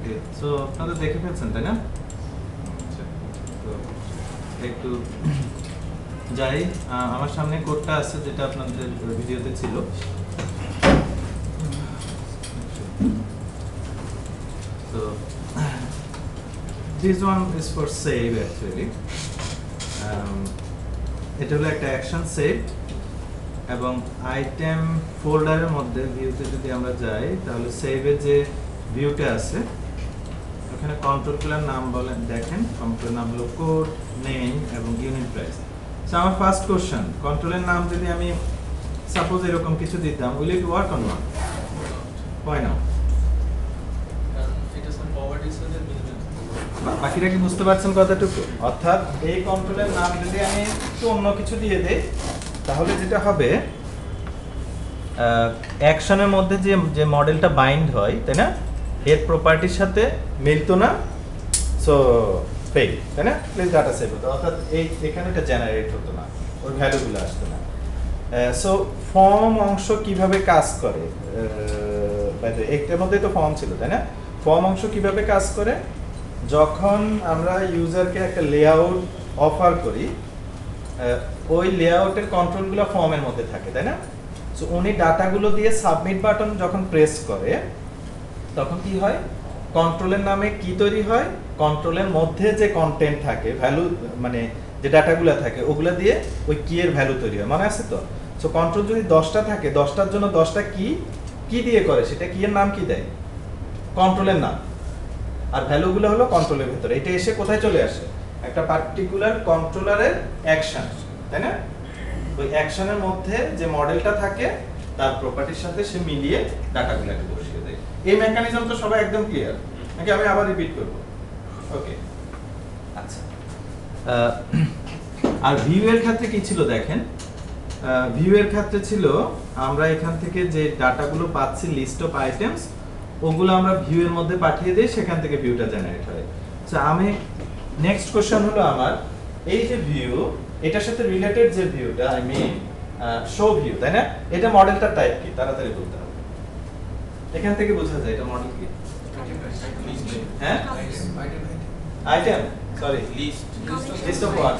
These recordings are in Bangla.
ওকে, সো আপনারা দেখে ফেলছেন তাই না? আচ্ছা, তো একটু যাই, আমার সামনে কোডটা আছে যেটা আপনাদের ভিডিওতে ছিল। So this one is for save actually. এটা হলো একটা অ্যাকশন সেভ এবং আইটেম ফোল্ডারের মধ্যে ভিউতে যদি আমরা যাই তাহলে সেভের যে ভিউটা আছে ওখানে কন্ট্রোলগুলোর নাম বলেন, দেখেন কন্ট্রোলের নাম হলো কোড নেম এবং ইউনিট প্রাইস। সো আমার ফার্স্ট কোশ্চেন, কন্ট্রোলের নাম যদি আমি সাপোজ এরকম কিছু দিতাম, will it work or not? হয় না। বাকিরা কি বুঝতে পারছেন কথাটুকু? অর্থাৎ এই কন্ট্রোলের নাম যদি আমি একটু অন্য কিছু দিয়ে দেই তাহলে যেটা হবে, অ্যাকশনের মধ্যে যে যে মডেলটা বাইন্ড হয় তাই না, এর প্রপার্টির সাথে মিলতো না, সো ফেল তাই না, প্লিজ ডাটা সেভ হতো, অর্থাৎ এই এখানে এটা জেনারেট হতো না, ওর ভ্যালুগুলো আসতো না। সো ফর্ম অংশ কিভাবে কাজ করে, একটার মধ্যে তো ফর্ম ছিল তাই না, ফর্ম অংশ কিভাবে কাজ করে, যখন আমরা ইউজারকে একটা লেআউট অফার করি ওই লেআউটের কন্ট্রোলগুলো ফর্মের মধ্যে থাকে তাই না, সো উনি ডাটাগুলো দিয়ে সাবমিট বাটন যখন প্রেস করে তখন কি হয়, কন্ট্রোলের নামে কি তৈরি হয়, কন্ট্রোলের মধ্যে যে কন্টেন্ট থাকে ভ্যালু মানে যে ডাটাগুলো থাকে ওগুলো দিয়ে ওই কি এর ভ্যালু তৈরি হয়, মনে আছে তো? সো কন্ট্রোল যদি 10টা থাকে 10টার জন্য 10টা কি দিয়ে করে, সেটা কি এর নাম কি দেয়, কন্ট্রোলের নাম, আর ভ্যালুগুলো হলো কন্ট্রোলের ভিতরে, এটা এসে কোথায় চলে আসে, একটা পার্টিকুলার কন্ট্রোলারের অ্যাকশন তাই না, ওই অ্যাকশনের মধ্যে যে মডেলটা থাকে তার প্রপার্টির সাথে সে মিলিয়ে ডাটাগুলোকে বসিয়ে দেয়। এই মেকানিজম তো সবাই একদম ক্লিয়ার নাকি আমি আবার রিপিট করব? ওকে, আচ্ছা। আর ভিউ এর ক্ষেত্রে কি ছিল দেখেন, ভিউ এর ক্ষেত্রে ছিল আমরা এখান থেকে যে ডাটাগুলো পাচ্ছি লিস্ট অফ আইটেমস ওগুলো আমরা ভিউ এর মধ্যে পাঠিয়ে দেই, সেখান থেকে ভিউটা জেনারেট হয়। আচ্ছা, আমি নেক্সট কোশ্চেন হলো আমার এই যে ভিউ এটার সাথে রিলেটেড যে ভিউটা আই মিন শো ভিউ তাই না, এটা মডেলটার টাইপ কি তাড়াতাড়ি বলতে হবে, এখান থেকে বোঝা যায় এটা মডেল কি, হ্যাঁ item sorry list of what,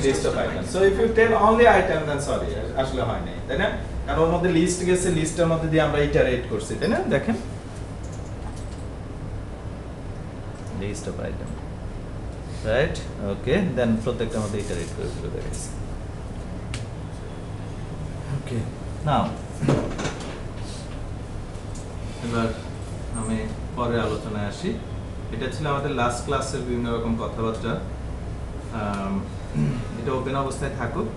list of item. So if you tell only item then sorry আসলে হয় নাই তাই না, কারণ ওর মধ্যে লিস্ট গেছে, লিস্টের মধ্যে দিয়ে আমরা ইটারেট করছি তাই না, দেখেন লিস্ট অফ আইটেম রাইট, ওকে, দেন প্রত্যেকটার মধ্যে ইটারেট করে দিলে দেখাচ্ছি। ওকে, নাও এবার আমি পরের আলোচনায় আসি। এটা ছিল আমাদের লাস্ট ক্লাসের বিভিন্ন রকম কথাবার্তা, এটা ওপেন অবস্থায় থাকুক।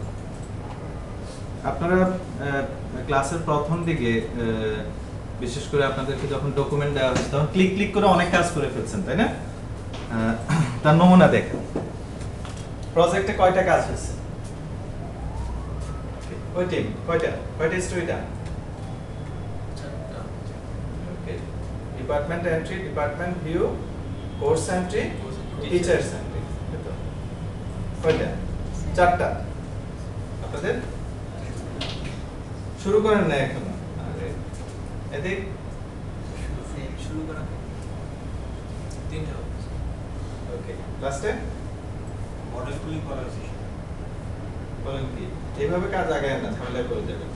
আপনারা ক্লাসের প্রথম দিকে বিশেষ করে আপনাদেরকে যখন ডকুমেন্ট দেওয়া হয়েছে তখন ক্লিক ক্লিক করে অনেক কাজ করে ফেলছেন তাই না, তার নমুনা দেখেন প্রজেক্টে কয়টা কাজ হয়েছে, কয়টা স্টোরিটা, okay, department entry, department view, course entry, teachers entry, কয়টা, 4টা। আপনাদের শুরু করেন না এখনো, আরে এদিক শুরু করা 3টা, ওকে, লাস্টে মডেল কুলিং করা হয়েছে, বলেন কি এইভাবে কাজ আগায় না, ঝামেলা করে যাবে,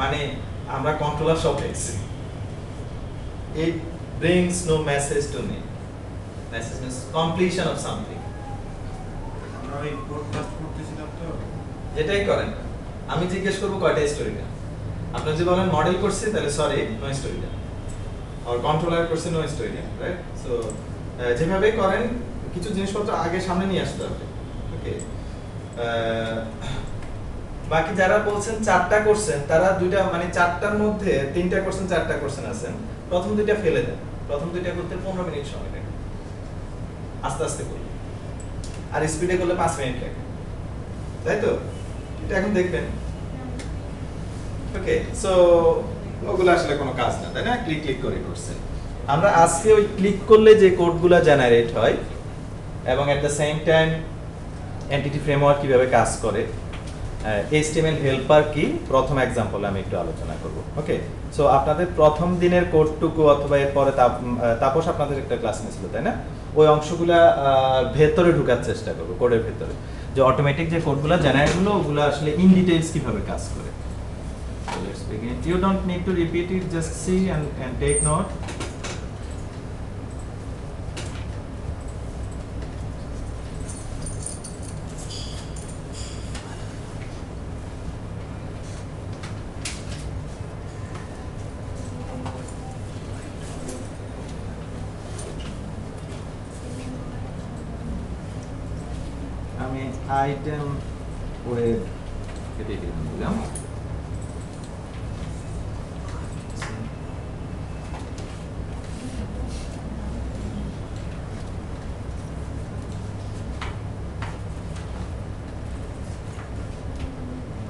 মানে আমরা কন্ট্রোলার সব দেখছি, it brings no message to me, message means completion of something, আমরা এই ব্রডকাস্ট করতেছিলাম তো, যেটাই করেন আমি জিজ্ঞেস করবো কয়টা স্টোরিটা, আপনি যদি বলেন মডেল করছি তাহলে সরি নো স্টোরিটা, আর কন্ট্রোলার করছি নো স্টোরিটা, রাইট? সো যেভাবে করেন কিছু জিনিসপত্র আগে সামনে নিয়ে আসতে হবে, ওকে। বাকি যারা বলছেন 4টা করছেন তারা 2টা মানে 4টার মধ্যে 3টা করছেন 4টা করছেন আছেন, প্রথম 2টা ফেলে দেন, প্রথম 2টা করতে 15 মিনিট সময় লাগে, আস্তে আস্তে করুন, আর স্পিডে করলে 5 মিনিট লাগে, তাই তো? এটা এখন দেখবেন, ওকে। সো ওগুলো আসলে কোনো কাজ না তাই না, ক্লিক ক্লিক করে করছেন। আমরা আজকে ওই ক্লিক করলে যে কোডগুলো জেনারেট হয় এবং at the same time entity framework কিভাবে কাজ করে HTML হেল্পার কি প্রথম এক্সাম্পল আমি একটু আলোচনা করব। ওকে, সো আপনাদের প্রথম দিনের কোডটুকু অথবা এরপরে তাপস আপনাদের একটা ক্লাস নিয়েছিল তাই না, ওই অংশগুলা ভেতরে ঢোকার চেষ্টা করব কোডের ভেতরে, যে অটোমেটিক যে কোডগুলো জেনারেট হলো ওগুলো আসলে ইন ডিটেইলস কিভাবে কাজ করে। So let's begin. You don't need to repeat it, just see and take note. আমি আইটেম ওয়েব এডিটিং দিলাম।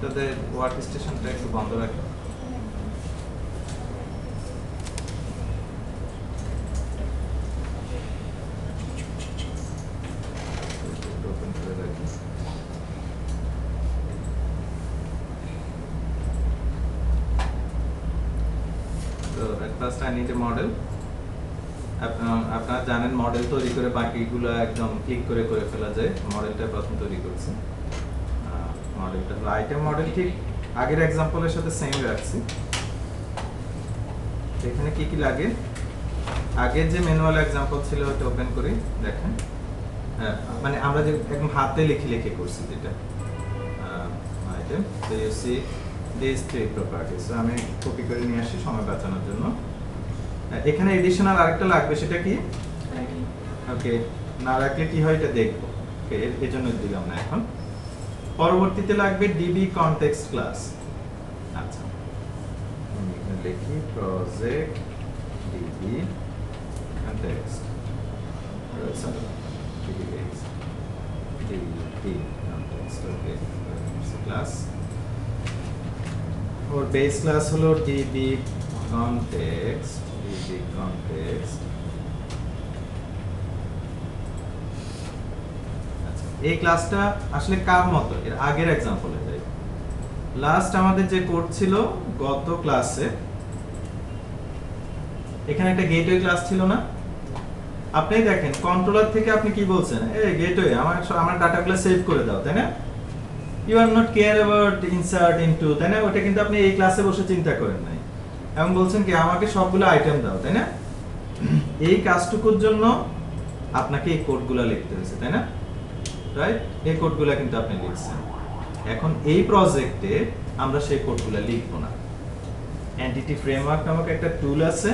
তাদের ওয়ার্ক স্টেশনটা একটু বন্ধ রাখো। ওপেন করে রাখি। So at first I need a model. আপনারা জানেন মডেল তৈরি করে বাকিগুলো একদম ক্লিক করে করে ফেলা যায়। মডেলটা প্রথম তৈরি করছি। মডেলটা হলো আইটেম মডেল, ঠিক আগের এক্সাম্পলের সাথে সেম রাখছি। এখানে কি কি লাগে, আগের যে ম্যানুয়াল এক্সাম্পল ছিল ওটা ওপেন করি, দেখেন মানে আমরা যে একদম হাতে লিখে লিখে করছি যেটা item. So you see this three properties. আমি কপি করে নিয়ে আসি সময় বাঁচানোর জন্য। এখানে এডিশনাল আরেকটা লাগবে, সেটা কি ওকে না রাখলে কি হয় এটা দেখবো। ওকে, এর জন্য দিলাম না এখন। পরবর্তীতে লাগবে ডিবি কনটেক্সট ক্লাস। আচ্ছা, আমি এখানে লিখি project DB context okay class. ওর বেস ক্লাস হলো ডিবি কনটেক্সট। এই ক্লাসটা আসলে কার মতো, এর আগের এক্সাম্পলে যাই। লাস্ট আমাদের যে কোড ছিল গত ক্লাসে, এখানে একটা গেটওয়ে ক্লাস ছিল না? আপনি দেখেন কন্ট্রোলার থেকে আপনি কি বলছেন, এই গেটওয়ে আমার ডাটাগুলো সেভ করে দাও, তাই না? You are not care about insert into, তাই না? ওটা কিন্তু আপনি এই ক্লাসে বসে চিন্তা করেন নাই, এবং বলছেন কি আমাকে সবগুলো আইটেম দাও, তাই না? এই কাজটুকুর জন্য আপনাকে এই কোডগুলো লিখতে হয়েছে, তাই না? রাইট, এই কোডগুলো কিন্তু আপনি লিখছেন। এখন এই প্রজেক্টে আমরা সেই কোডগুলো লিখব না। এন্টিটি ফ্রেমওয়ার্ক নামক একটা টুল আছে,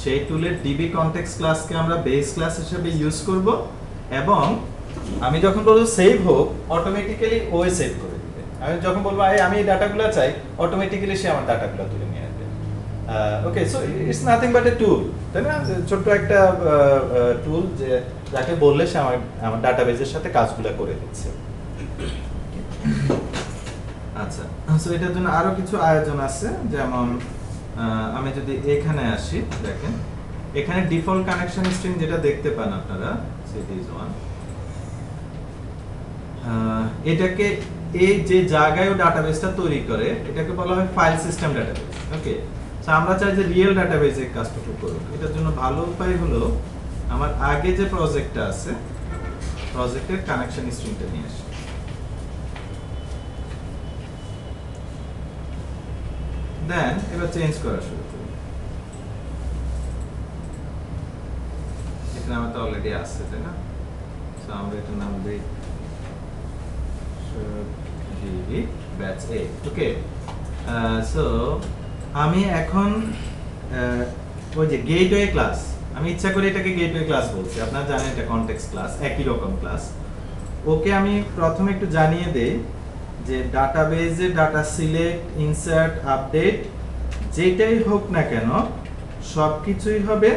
সেই টুলের ডিবি কনটেক্সট ক্লাসকে আমরা বেস ক্লাস হিসেবে ইউজ করব, এবং আমি যখন বলবো সেভ হোক অটোমেটিক্যালি ওই সেভ করে দিবে। আমি যখন বলবো আমি এই ডাটাগুলো চাই, অটোমেটিক্যালি সে আমার ডাটাগুলো তুলে নিয়ে আসবে। ওকে, সো ইটস নাথিং বাট এ টুল, তাই না? ছোট্ট একটা টুল যে যাকে বললে সে আমার ডাটাবেজের সাথে কাজগুলো করে দিচ্ছে। আচ্ছা, সো এটার জন্য আরো কিছু আয়োজন আছে, যেমন আমি যদি এখানে আসি, দেখেন এখানে ডিফল্ট কানেকশন স্ট্রিং যেটা দেখতে পান আপনারা, সেটা ইজ 1। এটাকে এই যে জায়গায় ডাটাবেসটা তৈরি করে এটাকে বলা হয় ফাইল সিস্টেম ডাটাবেস। ওকে, সো আমরা চাই যে রিয়েল ডাটাবেসে কাজটুকু করুক। এটার জন্য ভালো উপায় হলো আমার আগে যে প্রজেক্টটা আছে, প্রজেক্টের কানেকশন স্ট্রিংটা নিয়ে আসি। দেন এবার চেঞ্জ করা শুরু করি। এখানে আমার তো অলরেডি আছে, তাই না? সো আমরা এটার নাম দিই ডিবি ব্যাচ এ। ওকে, সো আমি এখন ওই যে গেটওয়ে ক্লাস, আমি ইচ্ছা করে এটাকে গেটওয়ে ক্লাস বলছি, আপনারা জানেন এটা কনটেক্সট ক্লাস, একই রকম ক্লাস। ওকে আমি প্রথমে একটু জানিয়ে দেই যে ডাটাবেজে ডাটা সিলেক্ট, ইনসার্ট, আপডেট যেটাই হোক না কেন সবকিছুই হবে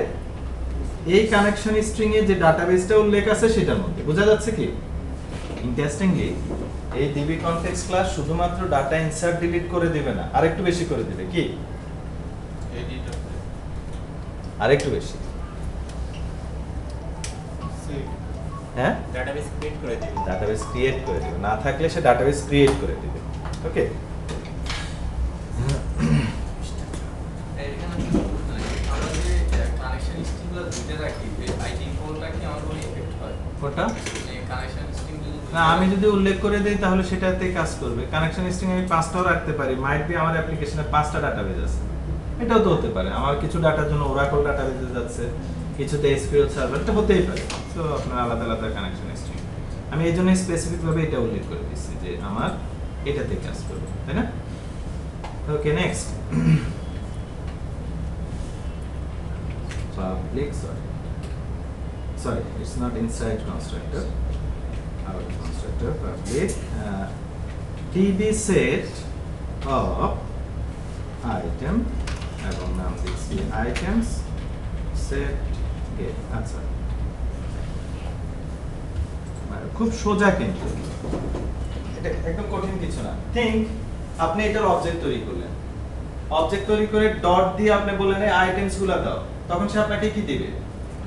এই কানেকশন স্ট্রিং এ যে ডাটাবেসটা উল্লেখ আছে সেটার মধ্যে। বোঝা যাচ্ছে কি? ইন্টারেস্টিংলি এই ডিবি কনটেক্সট ক্লাস শুধুমাত্র ডাটা ইনসার্ট ডিলিট করে দিবে না, আরেকটু বেশি করে দিবে। কি? আরেকটু বেশি, হ্যাঁ, ডাটাবেস ক্রিয়েট করে দিবে। ডাটাবেস ক্রিয়েট করে দিবে, না থাকলে সে ডাটাবেস ক্রিয়েট করে দিবে। ওকে এখানে একটা প্রশ্ন আছে, আমরা যে কানেকশন স্ট্রিমগুলো দুইটা রাখি, যে আইডি কোডটা কি আমার কোনো এফেক্ট হয়? কোনটা মানে কানেকশন স্ট্রিম যদি না আমি যদি উল্লেখ করে দেই তাহলে সেটাতে কাজ করবে। কানেকশন স্ট্রিং আমি 5টাও রাখতে পারি, মাইট বি আমার অ্যাপ্লিকেশনে 5টা ডাটাবেজ আছে, এটাও তো হতে পারে। আমার কিছু ডাটার জন্য ওরাকল ডাটাবেজে যাচ্ছে, কিছুতে এসকিউএল সার্ভার, এটা হতেই পারে। সো আপনার আলাদা আলাদা কানেকশন স্ট্রিং, আমি এই জন্য স্পেসিফিক ভাবে এটা উল্লেখ করে দিচ্ছি যে আমার এটাতে কাজ করবে, তাই না? Okay next, public sorry it's not inside constructor, our constructor public db set of item এবং নাম দিচ্ছি items set get। আচ্ছা খুব সোজা, কিন্তু এটা একদম কঠিন কিছু না। থিঙ্ক আপনি এটার অবজেক্ট তৈরি করলেন, অবজেক্ট তৈরি করে ডট দিয়ে আপনি বললেন এই আইটেমস গুলো দাও, তখন সে আপনাকে কি দিবে?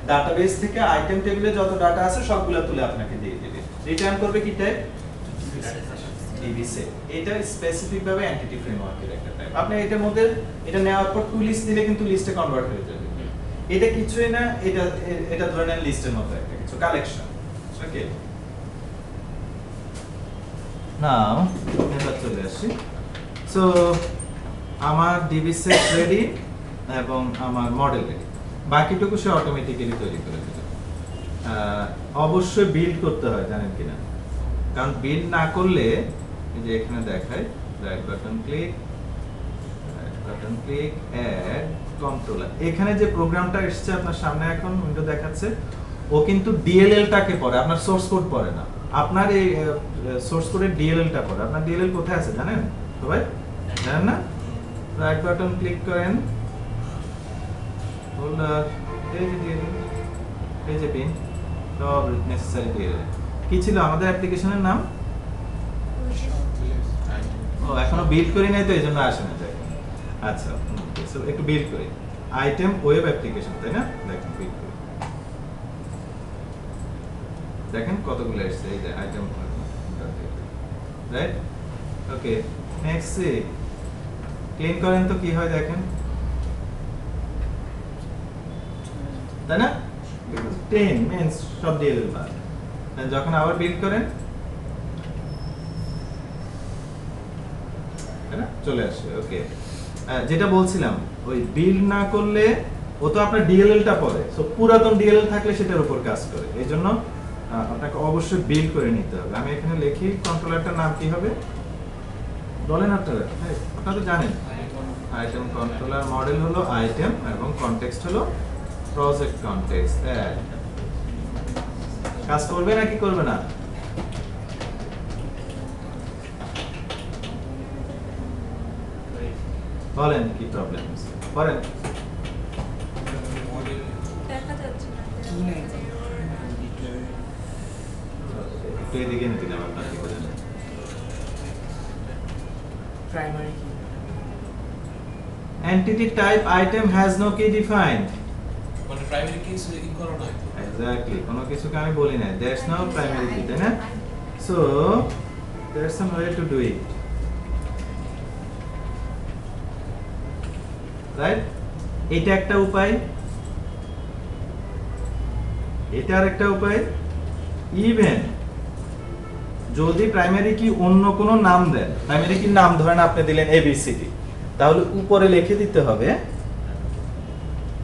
ডাটাবেস থেকে আইটেম টেবিলে যত ডাটা আছে সবগুলো তুলে আপনাকে দিয়ে দিবে। রিটার্ন করবে কি টাইপ? DB set. এটা স্পেসিফিক ভাবে এন্টিটি ফ্রেমওয়ার্কের একটা টাইপ। আপনি এটার মধ্যে এটা নেওয়ার পর টু লিস্ট দিলে কিন্তু লিস্টে কনভার্ট হয়ে যাবে। এটা কিছুই না, এটা ধরে নেন লিস্টের মতো একটা কিছু কালেকশন। ওকে নাও এবার চলে আসি। সো আমার ডিবি সেট রেডি এবং আমার মডেল রেডি, বাকিটুকু সে অটোমেটিক্যালি তৈরি করে দিল। অবশ্যই বিল্ড করতে হয়, জানেন কিনা? কারণ বিল্ড না করলে এই যে এখানে দেখায় right button click add controller, এখানে যে প্রোগ্রামটা এসেছে আপনার সামনে এখন উইন্ডো দেখাচ্ছে, ও কিন্তু ডিএলএল-টাকে পড়ে, আপনার সোর্স কোড পড়ে না। আপনার এই সোর্স কোডের ডিএলএল-টা পড়ে। আপনার ডিএলএল কোথায় আছে জানেন সবাই? জানেন না? রাইট বাটন ক্লিক করেন, হোল্ডার, এই যে ডিএলএল, এই যে পিন, সব নেসেসারি ডিএলএল। কি ছিল আমাদের অ্যাপ্লিকেশনের নাম? ও এখনো বিল্ড করি নাই তো এইজন্য আসে না। আচ্ছা সো একটু বিল্ড করি। আইটেম ওয়েব অ্যাপ্লিকেশন, তাই না? দেখেন বিল্ড করি, দেখেন কতগুলো আসছে, এই যে item, right? Okay next clean করেন তো কি হয় দেখেন, তাই না? 10 means সব ডিএলএল বাদ। যখন আবার বিল্ড করেন, তাই না, চলে আসে। ওকে যেটা বলছিলাম, ওই বিল্ড না করলে ও তো আপনার ডিএলএল-টা পড়ে, সো পুরাতন ডিএলএল থাকলে সেটার উপর কাজ করে। এইজন্য আপনাকে অবশ্যই বিল্ড করে নিতে হবে। আমি এখানে লিখি কন্ট্রোলারটার নাম কি হবে বলেন আপনারা? হ্যাঁ আপনারা তো জানেন, আইটেম কন্ট্রোলার, মডেল হলো আইটেম এবং কনটেক্সট হলো প্রজেক্ট কনটেক্সট। কাজ করবে নাকি করবে না? বলেন কি প্রবলেম আছে বলেন। দেখা যাচ্ছে না। একটু এদিকে এনে দিলাম আপনার কি বলেন। primary key. Entity type item has no key defined. মানে প্রাইমারি কি ই করা নাই তো? Exactly, কোনো কিছুকে আমি বলি না, there's no primary key, তাই না? So there's some way to do it, right? এটা একটা উপায়, এটা আরেকটা উপায়। ইভেন যদি প্রাইমারি কি অন্য কোনো নাম দেন, প্রাইমারি কি নাম ধরেন আপনি দিলেন এবিসিডি, তাহলে উপরে লিখে দিতে হবে,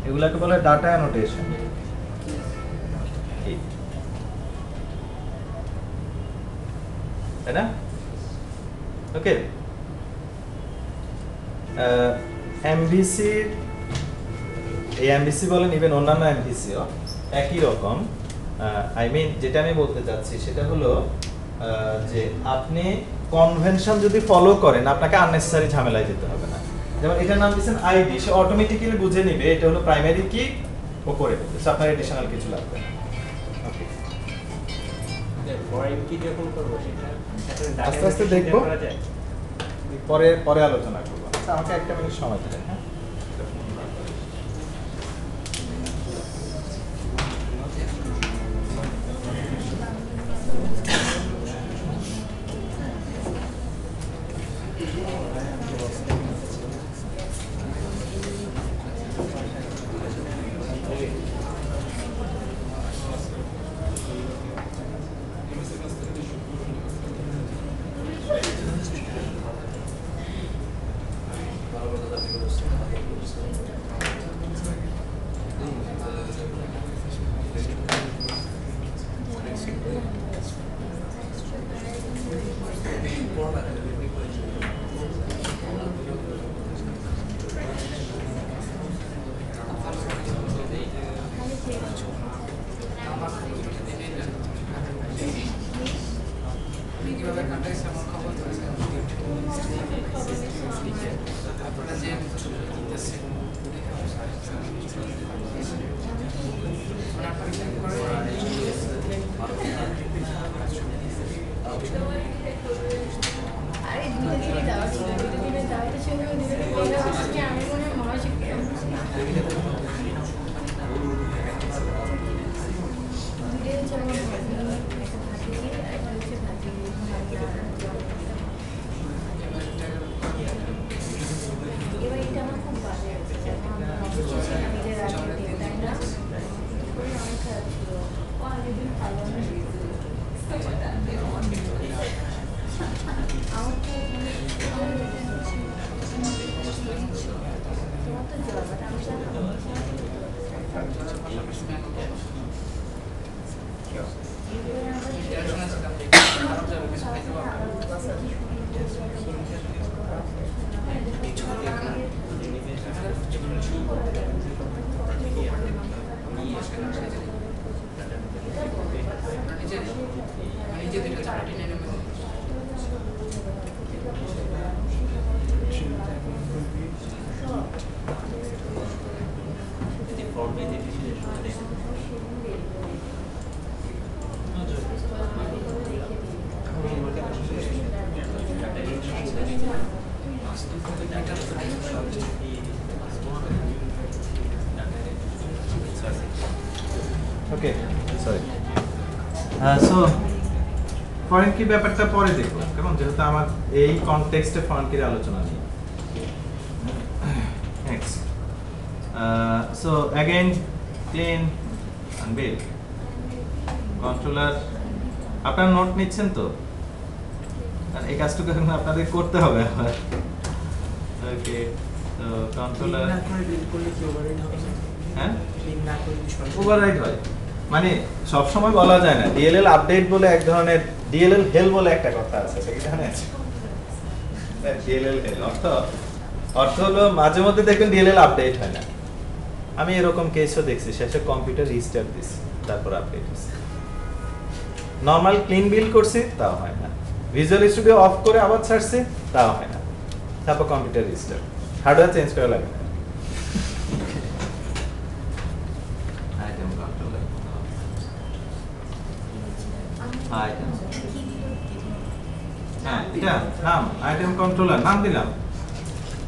এগুলাকে বলে ডাটা অ্যানোটেশন। তাই না? ওকে এমভিসি, এই এমভিসি বলেন, ইভেন অন্যান্য এমভিসিও একই রকম। আই মিন যেটা আমি বলতে চাচ্ছি সেটা হলো যে আপনি কনভেনশন যদি ফলো করেন আপনাকে আননেসেসারি ঝামেলায় যেতে হবে না। যেমন এটার নাম দিয়েছেন আইডি, সে অটোমেটিক্যালি বুঝে নেবে এটা হলো প্রাইমারি কি, ও করে দেবে, সো আপনার এডিশনাল কিছু লাগবে না। ওকে ফরেন কি যখন করব সেটা আস্তে আস্তে দেখবো, পরে পরে আলোচনা করবো। আচ্ছা আমাকে একটা মিনিট সময় দিলেন। হ্যাঁ কিভাবে কাটাইছে আমার খবর আছে আপনারা যে আরে দুটো দিনে যাওয়া ছিল, দুটো দিনে যাওয়ার সঙ্গে আমি মনে হয় মানসিক এবার এটা আমার খুব বাজে হয়েছে, নিজের আগের দিন, তাই না? খুবই অনেক খারাপ ছিল। ও আগের দিন ভালো না। আমার তো তোমার তো জ্বর, বাট আমি ওকে সরি সো ফরেন কি ব্যাপারটা পরে দেখব কেমন, যেহেতু আমার এই কনটেক্সটে ফরেন কির আলোচনা নেই। Next so again clean and build controller. আপনারা নোট নিচ্ছেন তো? আর এই কাজটুকু এখন আপনাদের করতে হবে আবার। ওকে তো কন্ট্রোলার না করে বিল করলে কি ওভাররাইড হবে না? হ্যাঁ ক্লিন না করে কি সরাসরি ওভাররাইড হয়, মানে সব সময় বলা যায় না। ডিএলএল আপডেট বলে এক ধরনের, ডিএলএল হেল বলে একটা কথা আছে, এটা কি জানেন? ডিএলএল হেল অর্থ হলো মাঝে মধ্যে দেখবেন ডিএলএল আপডেট হয় না। আমি এরকম কেসও দেখছি, শেষে কম্পিউটার রিস্টার্ট দিছি তারপর আপডেট হচ্ছে। নরমাল ক্লিন বিল্ড করছি তাও হয় না, ভিজুয়াল স্টুডিও অফ করে আবার ছাড়ছি তাও হয় না, তারপর কম্পিউটার রিস্টার্ট, হার্ডওয়্যার চেঞ্জ করা লাগে না। আইটেম কন্ট্রোলার আইটেম, হ্যাঁ এটা নাম আইটেম কন্ট্রোলার, নাম দিলাম।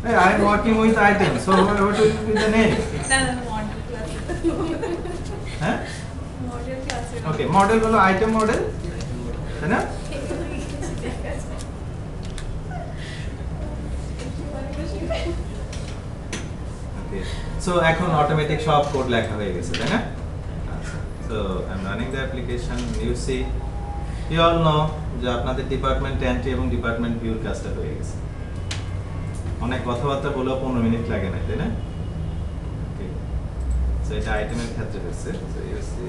Hey, I am working with items, so what will be the name? Model class, হ্যাঁ মডেল ক্লাসে ওকে, মডেল হলো আইটেম মডেল, তাই না? ওকে সো এখন অটোমেটিক সব কোড লেখা হয়ে গেছে, তাই না? So I am running the application, you see you all know যে আপনাদের ডিপার্টমেন্ট এন্ট্রি এবং ডিপার্টমেন্ট ভিউর কাজটা হয়ে গেছে। অনেক কথাবার্তা বলেও 15 মিনিট লাগে না, তাই না? ওকে সো এটা আইটেমের ক্ষেত্রে হচ্ছে। সো ইউ সি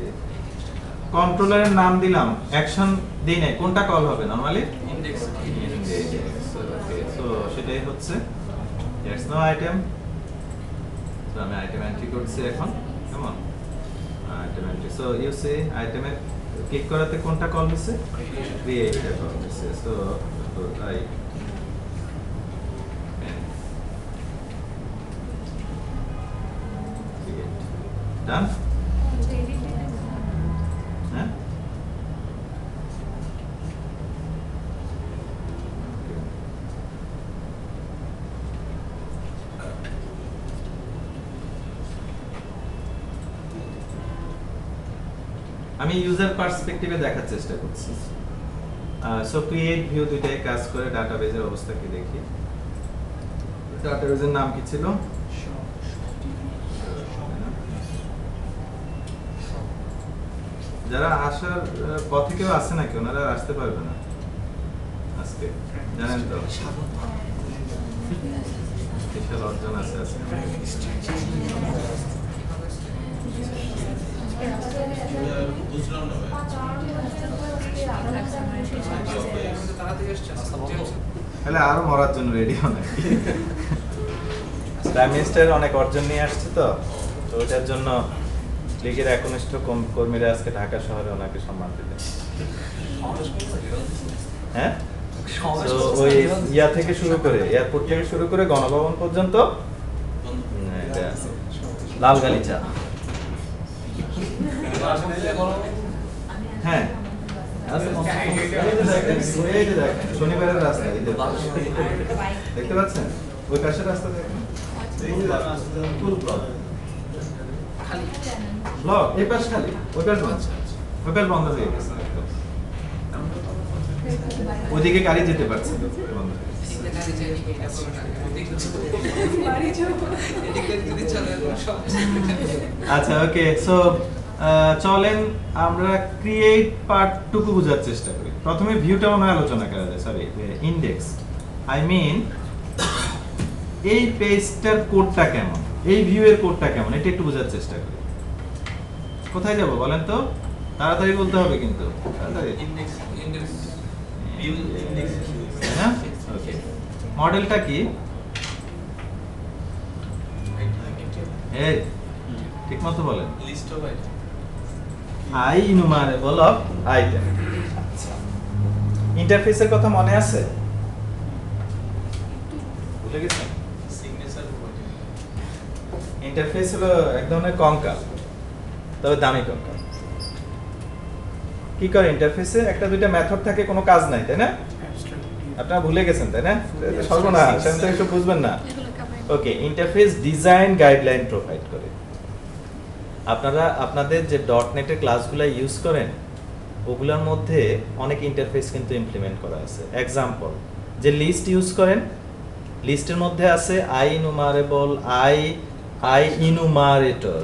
কন্ট্রোলারের নাম দিলাম, অ্যাকশন দিই নাই, কোনটা কল হবে নরমালি? ইনডেক্স ওকে সো সেটাই হচ্ছে দ্যাটস নো আইটেম। সো আমি আইটেম এন্ট্রি করছি এখন, কেমন item entry. So you see আইটেমে ক্লিক করাতে কোনটা কল হচ্ছে? ক্রিয়েট কল হচ্ছে। So I create done. হ্যাঁ আমি ইউজার পার্সপেক্টিভে দেখার চেষ্টা করছি। সো ক্রিয়েট ভিউ দুইটাই কাজ করে, ডাটাবেজের অবস্থা কি দেখি। ডাটাবেজের নাম কি ছিল? যারা আসার পথে কেউ আসে নাকি? ওনারা আসতে পারবে না আজকে, জানেন তো? স্পেশাল অর্জন আছে আজকে। বুঝলাম না ভাই। তাড়াতাড়ি আসছে তাহলে আরো মরার জন্য রেডি হন নাকি? প্রাইম মিনিস্টার অনেক অর্জন নিয়ে আসছে তো, তো ওটার জন্য লীগের একনিষ্ঠ কর্মীরা আজকে ঢাকা শহরে ওনাকে সম্মান দিলেন। হ্যাঁ, তো ওই ইয়া থেকে শুরু করে এয়ারপোর্ট থেকে শুরু করে গণভবন পর্যন্ত এটা লাল গালিচা। হ্যাঁ, শনিবারের রাস্তা দেখতে পাচ্ছেন, ওই পাশের রাস্তা দেখেন, ব্লক এই পাশ খালি, ওই পাশ বন্ধ, ওই পাশ বন্ধ হয়ে গেছে, ওইদিকে গাড়ি যেতে পারছে না, বন্ধ হয়ে গেছে। আচ্ছা, ওকে, সো চলেন আমরা ক্রিয়েট পার্টটুকু বোঝার চেষ্টা করি। প্রথমে ভিউটা মনে আলোচনা করা যায়, সরি ইন্ডেক্স, আই মিন এই পেজটার কোডটা কেমন, এই ভিউ এর কোডটা কেমন, এটা একটু বোঝার চেষ্টা করি। কোথায় যাব বলেন তো, তাড়াতাড়ি বলতে হবে কিন্তু, তাড়াতাড়ি। হ্যাঁ, ওকে, মডেলটা কি? এই ঠিকমতো বলেন। List of item, I enumerable of item. আচ্ছা, ইন্টারফেসের কথা মনে আছে? ভুলে গেছেন? Signature property. ইন্টারফেস হলো এক ধরনের কঙ্কাল, তবে দামি কঙ্কাল। কি করে ইন্টারফেসে? একটা দুইটা মেথড থাকে, কোনো কাজ নাই, তাই না? আপনারা ভুলে গেছেন, তাই না? সর্বনাশ, আমি তো একটু বুঝবেন না। ওকে, ইন্টারফেস ডিজাইন গাইডলাইন প্রোভাইড করে। আপনারা আপনাদের যে .NET-এর ক্লাসগুলো ইউজ করেন, ওগুলোর মধ্যে অনেক ইন্টারফেস কিন্তু ইমপ্লিমেন্ট করা আছে। এক্সাম্পল, যে লিস্ট ইউজ করেন, লিস্টের মধ্যে আছে আই ইনুমারেবল, আই ইনুমারেটর,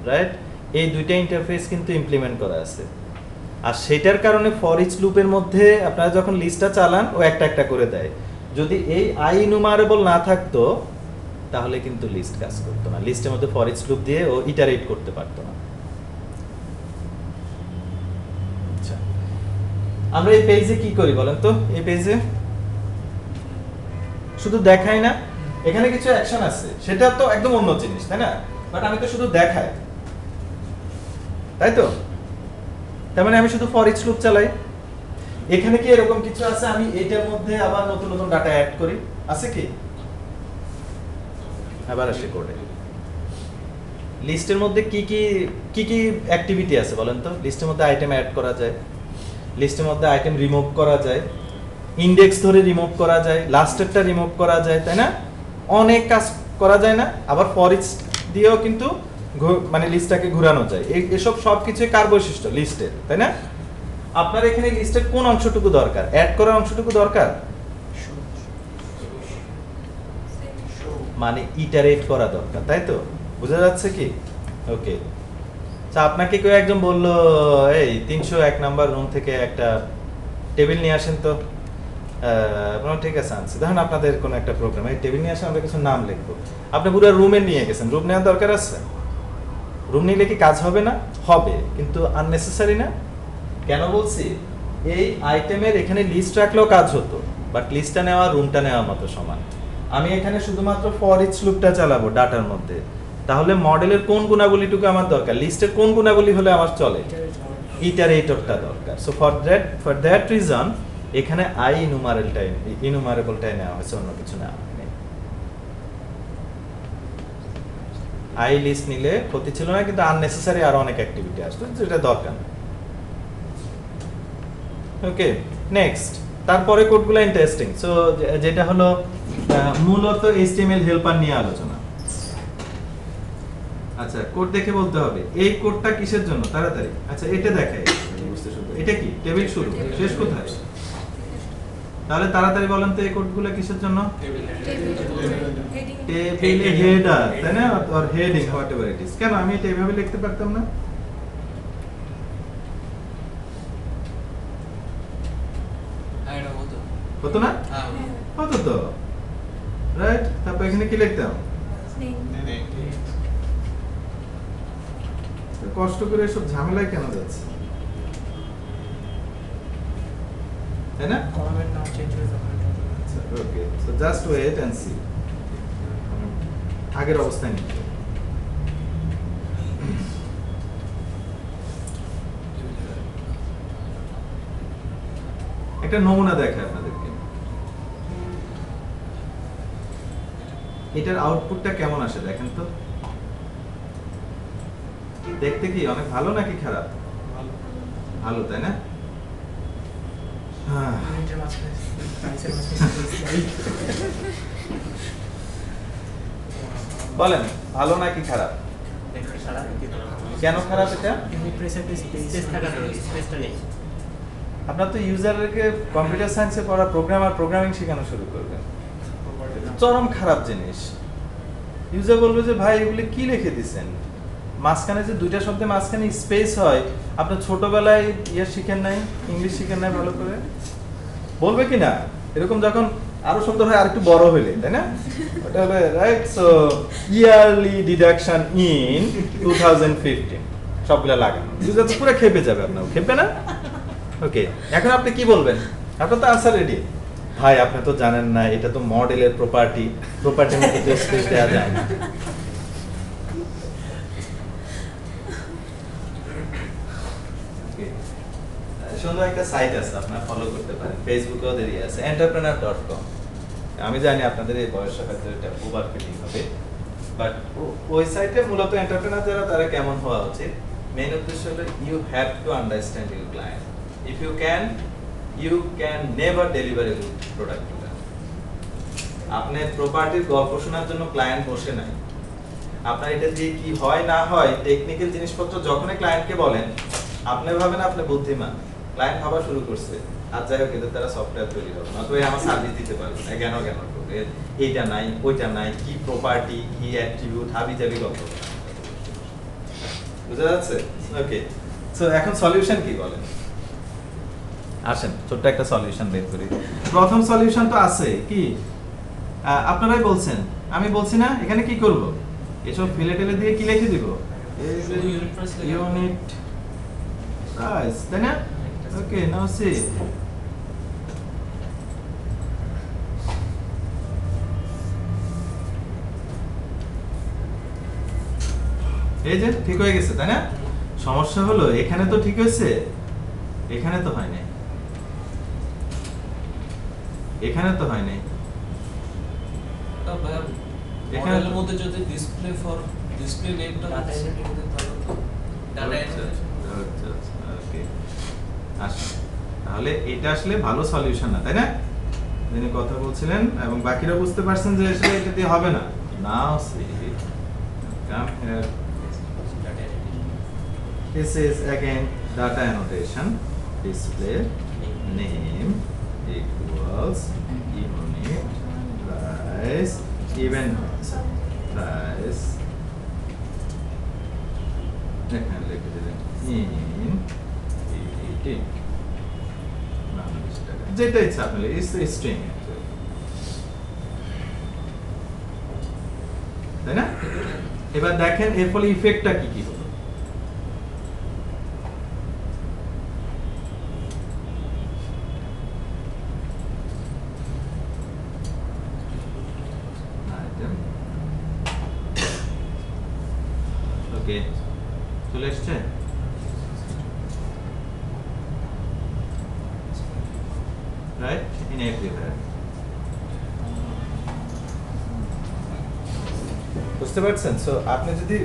রাইট? এই দুইটা ইন্টারফেস কিন্তু ইমপ্লিমেন্ট করা আছে। আর সেটার কারণে ফর ইচ লুপের মধ্যে আপনারা যখন লিস্টটা চালান, ও একটা একটা করে দেয়। যদি এই আই ইনুমারেবল না থাকতো, তাহলে কিন্তু লিস্ট কাজ করতো না, লিস্টের মধ্যে ফর ইচ লুপ দিয়ে ও ইটারেট করতে পারতো না। আচ্ছা, আমরা এই পেজে কি করি বলেন তো? এই পেজে শুধু দেখাই না, এখানে কিছু অ্যাকশন আছে, সেটা তো একদম অন্য জিনিস, তাই না? বাট আমি তো শুধু দেখাই, তাই তো? তার মানে আমি শুধু ফর ইচ লুপ চালাই। এখানে কি এরকম কিছু আছে আমি এটার মধ্যে আবার নতুন নতুন ডাটা অ্যাড করি? আছে কি? আবার আসি কোডে। লিস্টের মধ্যে কি কি অ্যাক্টিভিটি আছে বলেন তো? লিস্টের মধ্যে আইটেম অ্যাড করা যায়, লিস্টের মধ্যে আইটেম রিমুভ করা যায়, ইনডেক্স ধরে রিমুভ করা যায়, লাস্টেরটা রিমুভ করা যায়, তাই না? অনেক কাজ করা যায় না? আবার ফর ইচ দিয়েও কিন্তু মানে লিস্টটাকে ঘোরানো যায়। এসব সবকিছু কার বৈশিষ্ট্য? লিস্টের, তাই না? আপনার এখানে লিস্টের কোন অংশটুকু দরকার? অ্যাড করার অংশটুকু দরকার, মানে ইটারেট করা দরকার, তাই তো? বোঝা যাচ্ছে কি? ওকে, আচ্ছা, আপনাকে কেউ একজন বলল এই 301 নাম্বার রুম থেকে একটা টেবিল নিয়ে আসেন তো। ঠিক আছে, আনছি। ধরুন আপনাদের কোনো একটা প্রোগ্রাম, এই টেবিল নিয়ে আসেন, আমরা কিছু নাম লিখবো। আপনি পুরো রুমে নিয়ে গেছেন, রুম নেওয়ার দরকার আছে? রুম নিলে কি কাজ হবে না? হবে, কিন্তু আননেসেসারি না। কেন বলছি? এই আইটেমের এখানে লিস্ট রাখলেও কাজ হতো, বাট লিস্টটা নেওয়া রুমটা নেওয়ার মতো সমান। আমি এখানে শুধুমাত্র ফর ইচ লুপটা চালাবো ডাটার মধ্যে, তাহলে মডেলের কোন গুণাবলীটুকু আমার দরকার? লিস্টের কোন গুণাবলী হলে আমার চলে? ইটারেটরটা দরকার। সো ফর দ্যাট রিজন এখানে আই ইনুমারেবলটাই নেওয়া হয়েছে, অন্য কিছু নেওয়া হয়নি। আই লিস্ট নিলে ক্ষতি ছিল না, কিন্তু আননেসেসারি আরো অনেক অ্যাক্টিভিটি আসতো যেটা দরকার। ওকে, নেক্সট, তারপরে কোডগুলো ইন্টারেস্টিং। সো যেটা হলো মূলত HTML হেল্পার নিয়ে আলোচনা। আচ্ছা, কোড দেখে বলতে হবে এই কোডটা কিসের জন্য, তাড়াতাড়ি। আচ্ছা, এটা দেখাই, বুঝতে শুরু। এটা কি টেবিল শুরু, শেষ কোথায়? তাহলে তাড়াতাড়ি বলেন তো এই কোডগুলো কিসের জন্য? টেবিলে হেডার, তাই না? Or heading, whatever it is. কেন আমি এটা এইভাবে লিখতে পারতাম না? হতো না? হতো তো, রাইট? তারপর এখানে কি লিখতাম? কষ্ট করে এসব ঝামেলায় কেন যাচ্ছে, তাই না? কলামের নাম চেঞ্জ হয়ে যাবে। Okay, so just wait and see. আগের অবস্থায় নিতে একটা নমুনা দেখায় আপনাদেরকে। এটার আউটপুটটা কেমন আসে দেখেন তো। দেখতে কি অনেক ভালো নাকি খারাপ? ভালো, তাই না? হ্যাঁ। মিনিটের মাঝখানে প্রাইসের মাঝখানে বলেন ভালো নাকি খারাপ? কেন খারাপ এটা? প্রেসারটা স্পেস থাকা দরকার, স্পেসটা নেই। আপনার তো ইউজারকে কম্পিউটার সায়েন্সে পড়া প্রোগ্রামিং শেখানো শুরু করবেন, চরম খারাপ জিনিস। ইউজার বলবে যে ভাই এগুলি কি লিখে দিছেন, মাঝখানে যে দুইটা শব্দের মাঝখানে স্পেস হয়, আপনার ছোটবেলায় শিখেন নাই, ইংলিশ শিখেন নাই ভালো করে, বলবে কি না? এরকম যখন আরো সুন্দর হয় আর একটু বড় হইলে, তাই না? ওটা হবে right. So yearly deduction in 2015 সবগুলা লাগানো, ইউজার তো পুরো খেপে যাবে, আপনার খেপে না? ওকে, এখন আপনি কি বলবেন? আপনার তো আনসার রেডি। ভাই আপনি তো জানেন না, এটা তো মডেলের প্রপার্টির মধ্যে স্পেস দেওয়া যায় না। সুন্দর একটা সাইট আছে, আপনারা ফলো করতে পারেন, ফেসবুকেও দেরি আছে, entrepreneur.com। আমি জানি আপনাদের এই বয়সে হয়তো এটা ওভার ফিলিং হবে, বাট ওই সাইটে মূলত এন্টারপ্রেনার যারা তারা কেমন হওয়া উচিত, মেইন উদ্দেশ্য হলো you have to understand your client. If you can never deliver a good product to them. আপনার প্রপার্টির গল্প শোনার জন্য ক্লায়েন্ট বসে নাই। আপনার এটা দিয়ে কি হয় না হয় টেকনিক্যাল জিনিসপত্র যখনই ক্লায়েন্টকে বলেন, আপনি ভাবেন আপনি বুদ্ধিমান, ক্লায়েন্ট ভাবা শুরু করছে আর যাই হোক এদের তারা সফটওয়্যার তৈরি হবে না, তো আমার সার্ভিস দিতে পারবে না, কেন করবে, এইটা নাই ওইটা নাই, কি প্রপার্টি কি অ্যাট্রিবিউট হাবি জাবি গল্প। বুঝা যাচ্ছে? ওকে, সো এখন সলিউশন কি বলেন? আসেন ছোট্ট একটা সলিউশন বের করি। প্রথম সলিউশন তো আছে কি, আপনারাই বলছেন, আমি বলছি না, এখানে কি করব? এসব ফিলে টেলে দিয়ে কি লিখে দিব? ইউনিট প্রাইস, তাই না? ওকে, নাও সি এই যে ঠিক হয়ে গেছে, তাই না? সমস্যা হলো এখানে তো ঠিক হয়েছে, এখানে তো হয় নাই, এখানে তো হয় নাই। মডেলের মধ্যে যদি ডিসপ্লে নেমটা ডাটা এন্ট্রি করতে ডাটা এন্ট্রি। ওকে, আসুন তাহলে এটা আসলে ভালো সলিউশন না, তাই না? যিনি কথা বলছিলেন এবং বাকিরা বুঝতে পারছেন যে আসলে এটা দিয়ে হবে না। Now see come here, this is again data annotation, display name equals unit price, even price এখানে লিখে দিলেন in PET, যেটা ইচ্ছা আপনি স্ট্রিং, তাই না? এবার দেখেন এর ফলে ইফেক্টটা কি কি হলো। ওকে, চলে এসছে। Right, in everywhere. বুঝতে পারছেন? সো আপনি যদি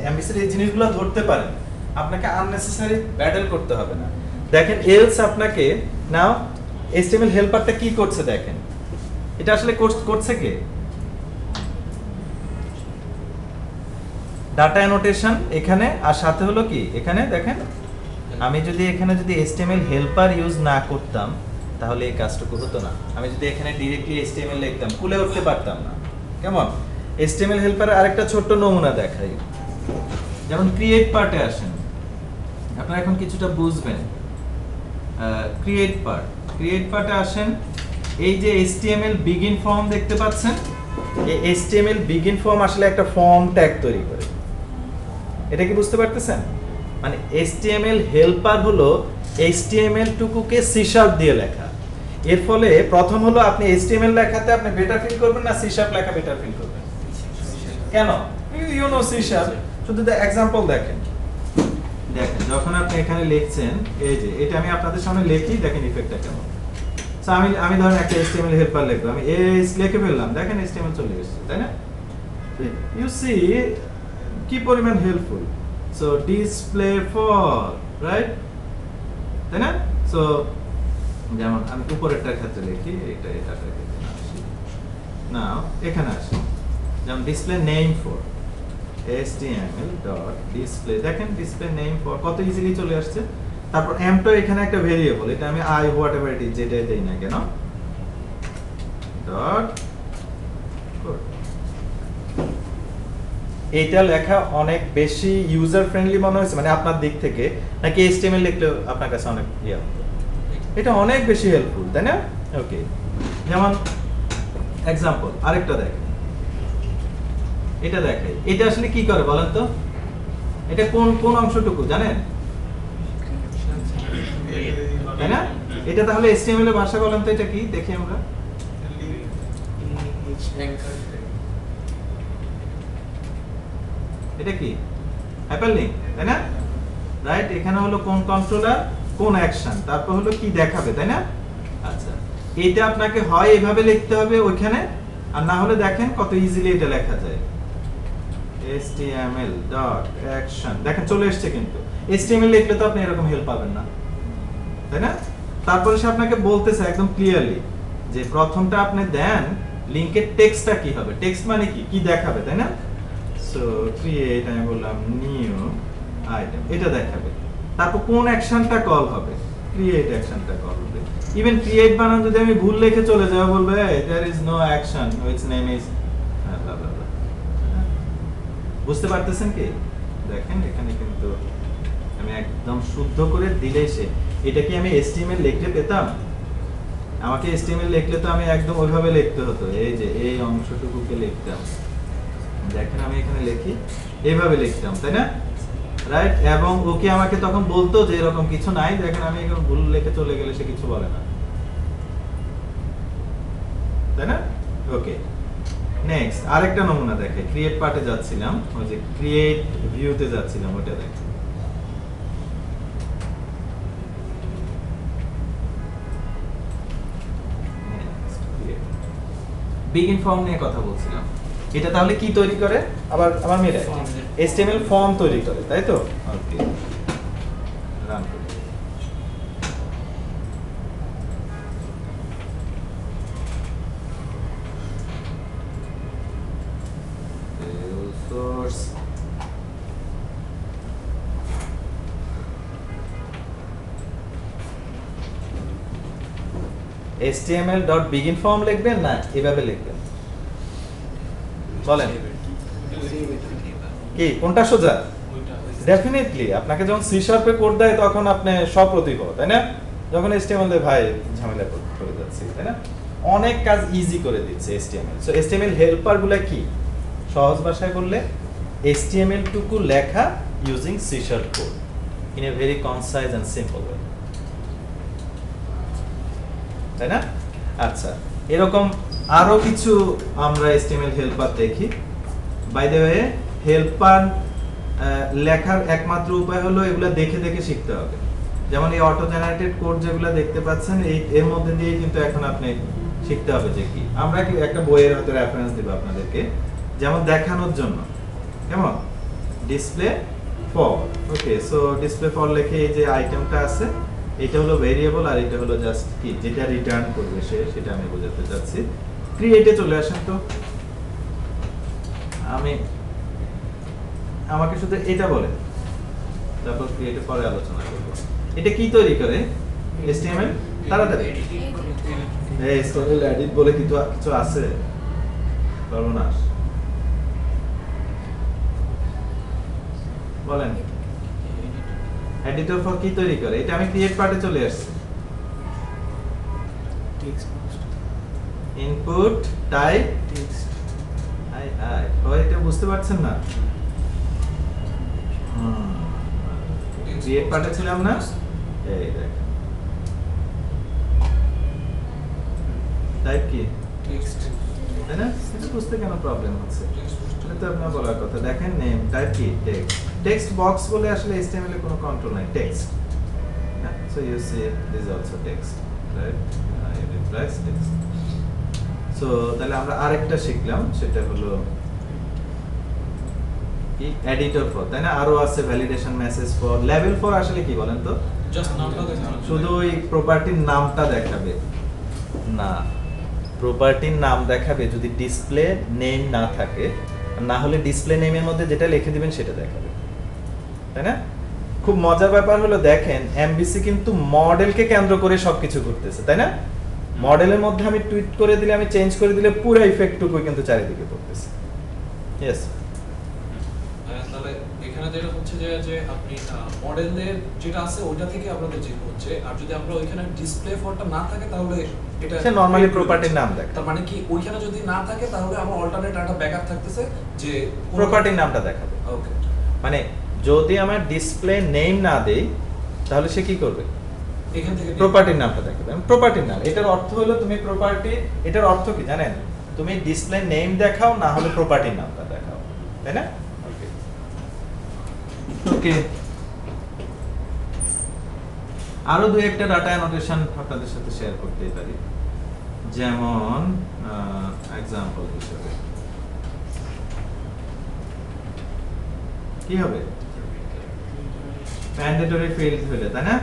এমবিসির এই জিনিসগুলো ধরতে পারেন, আপনাকে আননেসেসারি ব্যাটল করতে হবে না। দেখেন এলস আপনাকে নাও এইচটিএমএল হেল্পারটা কি করছে দেখেন, এটা আসলে করছে কে? ডাটা অ্যানোটেশন এখানে, আর সাথে হলো কি এখানে দেখেন, আমি যদি এখানে যদি এইচটিএমএল হেল্পার ইউজ না করতাম তাহলে এই কাজটুকু হতো না। আমি যদি এখানে ডিরেক্টলি এইচটিএমএল লিখতাম কুলে উঠতে পারতাম না। কেমন? এইচটিএমএল হেল্পারের আরেকটা ছোট্ট নমুনা দেখাই। যেমন ক্রিয়েট পার্টে আসেন, আপনারা এখন কিছুটা বুঝবেন। ক্রিয়েট পার্টে আসেন, এই যে এইচটিএমএল বিগিন ফর্ম দেখতে পাচ্ছেন, এই এইচটিএমএল বিগিন ফর্ম আসলে একটা ফর্ম ট্যাগ তৈরি করে। এটা কি বুঝতে পারতেছেন? মানে এইচটিএমএল হেল্পার হলো এইচটিএমএল টুকুকে সি শার্প দিয়ে লেখা। এর ফলে প্রথম হলো আপনি এইচটিএমএল লেখাতে আপনি বেটার ফিল করবেন না সি শার্প লেখা বেটার ফিল করবেন? কেন? You know C sharp. শুধু এক্সাম্পল দেখেন, যখন আপনি এখানে লিখছেন, এই যে এটা আমি আপনাদের সামনে লিখি, দেখেন ইফেক্টটা কেমন। সো আমি ধরেন একটা HTML হেল্পার লিখবো, আমি এস লিখে ফেললাম, দেখেন HTML চলে এসেছে, তাই না? ইউ সি কি পরিমাণ helpful. So display for, right, তাই না? সো যেমন আমি উপরেরটার ক্ষেত্রে লিখি, এটার ক্ষেত্রে আসি, নাও এখানে আসি, যেমন ডিসপ্লে নেম ফর html.display, দেখেন ডিসপ্লে নেম ফর কত ইজিলি চলে আসছে। তারপর এমটা এখানে একটা ভেরিয়েবল, এটা আমি I what ever it is যেটাই দেই না কেন, ডট এইটা লেখা অনেক বেশি ইউজার ফ্রেন্ডলি মনে হয়েছে, মানে আপনার দিক থেকে, নাকি HTML লিখলে আপনার কাছে অনেক ইয়া? এটা অনেক বেশি হেল্পফুল, তাই না? ওকে, যেমন এক্সাম্পল আরেকটা দেখেন, এটা দেখাই, এটা আসলে কি করে বলেন তো? এটা কোন অংশটুকু জানেন, তাই না? এটা তাহলে HTML এর ভাষা বলেন তো, এটা কি দেখি আমরা? এটা কি হাইপারলিংক, তাই না? রাইট, এখানে হলো কোন কন্ট্রোলার, কোন অ্যাকশন, তারপর হলো কি দেখাবে, তাই না? আচ্ছা, এটা আপনাকে হয় এভাবে লিখতে হবে ওইখানে, আর না হলে দেখেন কত ইজিলি এটা লেখা যায়, html.action, দেখেন চলে এসেছে। কিন্তু HTML লিখলে তো আপনি এরকম হেল্প পাবেন না, তাই না? তারপরে সে আপনাকে বলতেছে একদম ক্লিয়ারলি যে প্রথমটা আপনি দেন লিংকের টেক্সটটা কি হবে, টেক্সট মানে কি দেখাবে, তাই না? সো ক্রিয়েট, আমি বললাম নিউ আইটেম, এটা দেখাবে। তারপর কোন অ্যাকশনটা কল হবে, ক্রিয়েট অ্যাকশনটা কল হবে। ইভেন ক্রিয়েট বানান যদি আমি ভুল লিখে চলে যাব, বলবে there is no action which name is blah blah blah। বুঝতে পারতেছেন কি? দেখেন এখানে কিন্তু আমি একদম শুদ্ধ করে দিলেই সে, এটা কি আমি HTML লিখতে পেতাম? আমাকে HTML লিখলে তো আমি একদম ওইভাবে লিখতে হতো, এই যে এই অংশটুকুকে লিখতাম, দেখেন আমি এখানে লিখি এইভাবে লিখতাম, তাই না? রাইট, এবং ওকে আমাকে তখন বলতো যে এরকম কিছু নাই, দেখেন আমি এখন ভুল লিখে চলে গেলে সে কিছু বলে না, তাই না? ওকে, নেক্সট আরেকটা নমুনা দেখে, ক্রিয়েট পার্টে যাচ্ছিলাম, ওই যে ক্রিয়েট ভিউতে যাচ্ছিলাম, ওটা দেখেন। বিগিন ফর্ম নিয়ে কথা বলছিলাম, এটা তাহলে কি তৈরি করে? আবার মেরে HTML ফর্ম তৈরি করে, তাই তো? ওকে, রান করি। সোর্স html.begin form লিখবেন না এভাবে লিখবেন, বলেন কি কোনটা সোজা? ডেফিনেটলি আপনাকে যখন সি শার্পে কোড দেয় তখন আপনি সপ্রতিভ, তাই না? যখন HTML দিয়ে ভাই ঝামেলা করে যাচ্ছে, তাই না? অনেক কাজ ইজি করে দিচ্ছে HTML। সো HTML হেল্পার গুলা কি? সহজ ভাষায় বললে HTML টুকু লেখা using C sharp code in a very concise and simple way, তাই না? আচ্ছা, এরকম আরো কিছু আমরা HTML হেল্পার দেখি। বাই দ্য ওয়ে, হেল্পার লেখার একমাত্র উপায় হলো এগুলা দেখে দেখে শিখতে হবে। যেমন এই অটো জেনারেটেড কোড যেগুলো দেখতে পাচ্ছেন, এর মধ্যে দিয়ে কিন্তু এখন আপনি শিখতে হবে যে কি। আমরা কি একটা বইয়ের হয়তো রেফারেন্স দেব আপনাদেরকে, যেমন দেখানোর জন্য, কেমন display for. Okay, so display for লিখে এই যে আইটেমটা আছে, এটা হলো ভেরিয়েবল আর এটা হলো জাস্ট কি যেটা রিটার্ন করবে সে, সেটা আমি বোঝাতে চাচ্ছি। ক্রিয়েটে চলে আসেন তো, আমাকে শুধু এটা বলে, তারপর ক্রিয়েটে পরে আলোচনা করব। এটা কি তৈরি করে? HTML তাড়াতাড়ি এই HTML এডিট বলে কিছু আছে, সর্বনাশ। বলেন এডিটর ফর কি তৈরি করে? এটা আমি ক্রিয়েট পার্টে চলে আসছি, ইনপুট টাইপ টেক্সট। এটা বুঝতে পারছেন না? ক্রিয়েট পার্টে ছিলাম না, এই দেখেন টাইপ কি টেক্সট, তাই না? এটা বুঝতে কেন প্রবলেম হচ্ছে? এটা তো আপনার বলার কথা। দেখেন নেম টাইপ কি টেক্সট, টেক্সট বক্স বলে আসলে HTML এর কোনো কন্ট্রোল নাই, text. So you see this also text. Right unit price text. So তাহলে আমরা আরেকটা শিখলাম, সেটা হলো কি এডিটর ফর, তাই না? আরো আছে validation message for. Level for আসলে কি বলেন তো? জাস্ট নামটা দেখানো, শুধু ওই প্রপার্টির নামটা দেখাবে না, প্রপার্টির নাম দেখাবে যদি ডিসপ্লে নেম না থাকে, না হলে ডিসপ্লে নেমের মধ্যে যেটা লিখে দিবেন সেটা দেখাবে, তাই না? খুব মজার ব্যাপার হলো দেখেন এমবিসি কিন্তু মডেলকে কেন্দ্র করে সবকিছু করতেছে, তাই না? মডেলের মধ্যে আমি টুইট করে দিলে, আমি চেঞ্জ করে দিলে পুরো ইফেক্টটুকু কিন্তু চারিদিকে পড়তেছে। ইয়েস, তাহলে এখানে যেটা হচ্ছে যে আপনি মডেলের যেটা আছে ওইটা থেকে আপনাদের চেক হচ্ছে, আর যদি আমরা ওইখানে ডিসপ্লে ফরটা না থাকে তাহলে এটা সে নরমালি প্রপার্টির নাম দেখায়। তার মানে কি ওইখানে যদি না থাকে তাহলে আমার অল্টারনেট একটা ব্যাকআপ থাকতেছে যে প্রপার্টির নামটা দেখাবে। ওকে, মানে যদি আমার ডিসপ্লে নেম না দেই তাহলে সে কি করবে? এখান থেকে প্রপার্টির নামটা দেখাবে। প্রপার্টির নাম, এটার অর্থ হলো তুমি প্রপার্টি, এটার অর্থ কি জানেন? তুমি ডিসপ্লে নেম দেখাও, না হলে প্রপার্টির নামটা দেখাও, তাই না? ওকে ওকে, আরো দুই একটা ডাটা অ্যানোটেশন আপনাদের সাথে শেয়ার করতেই পারি, যেমন এক্সাম্পল হিসেবে কি হবে? ম্যান্ডেটরি ফিল্ড হলে, তাই না?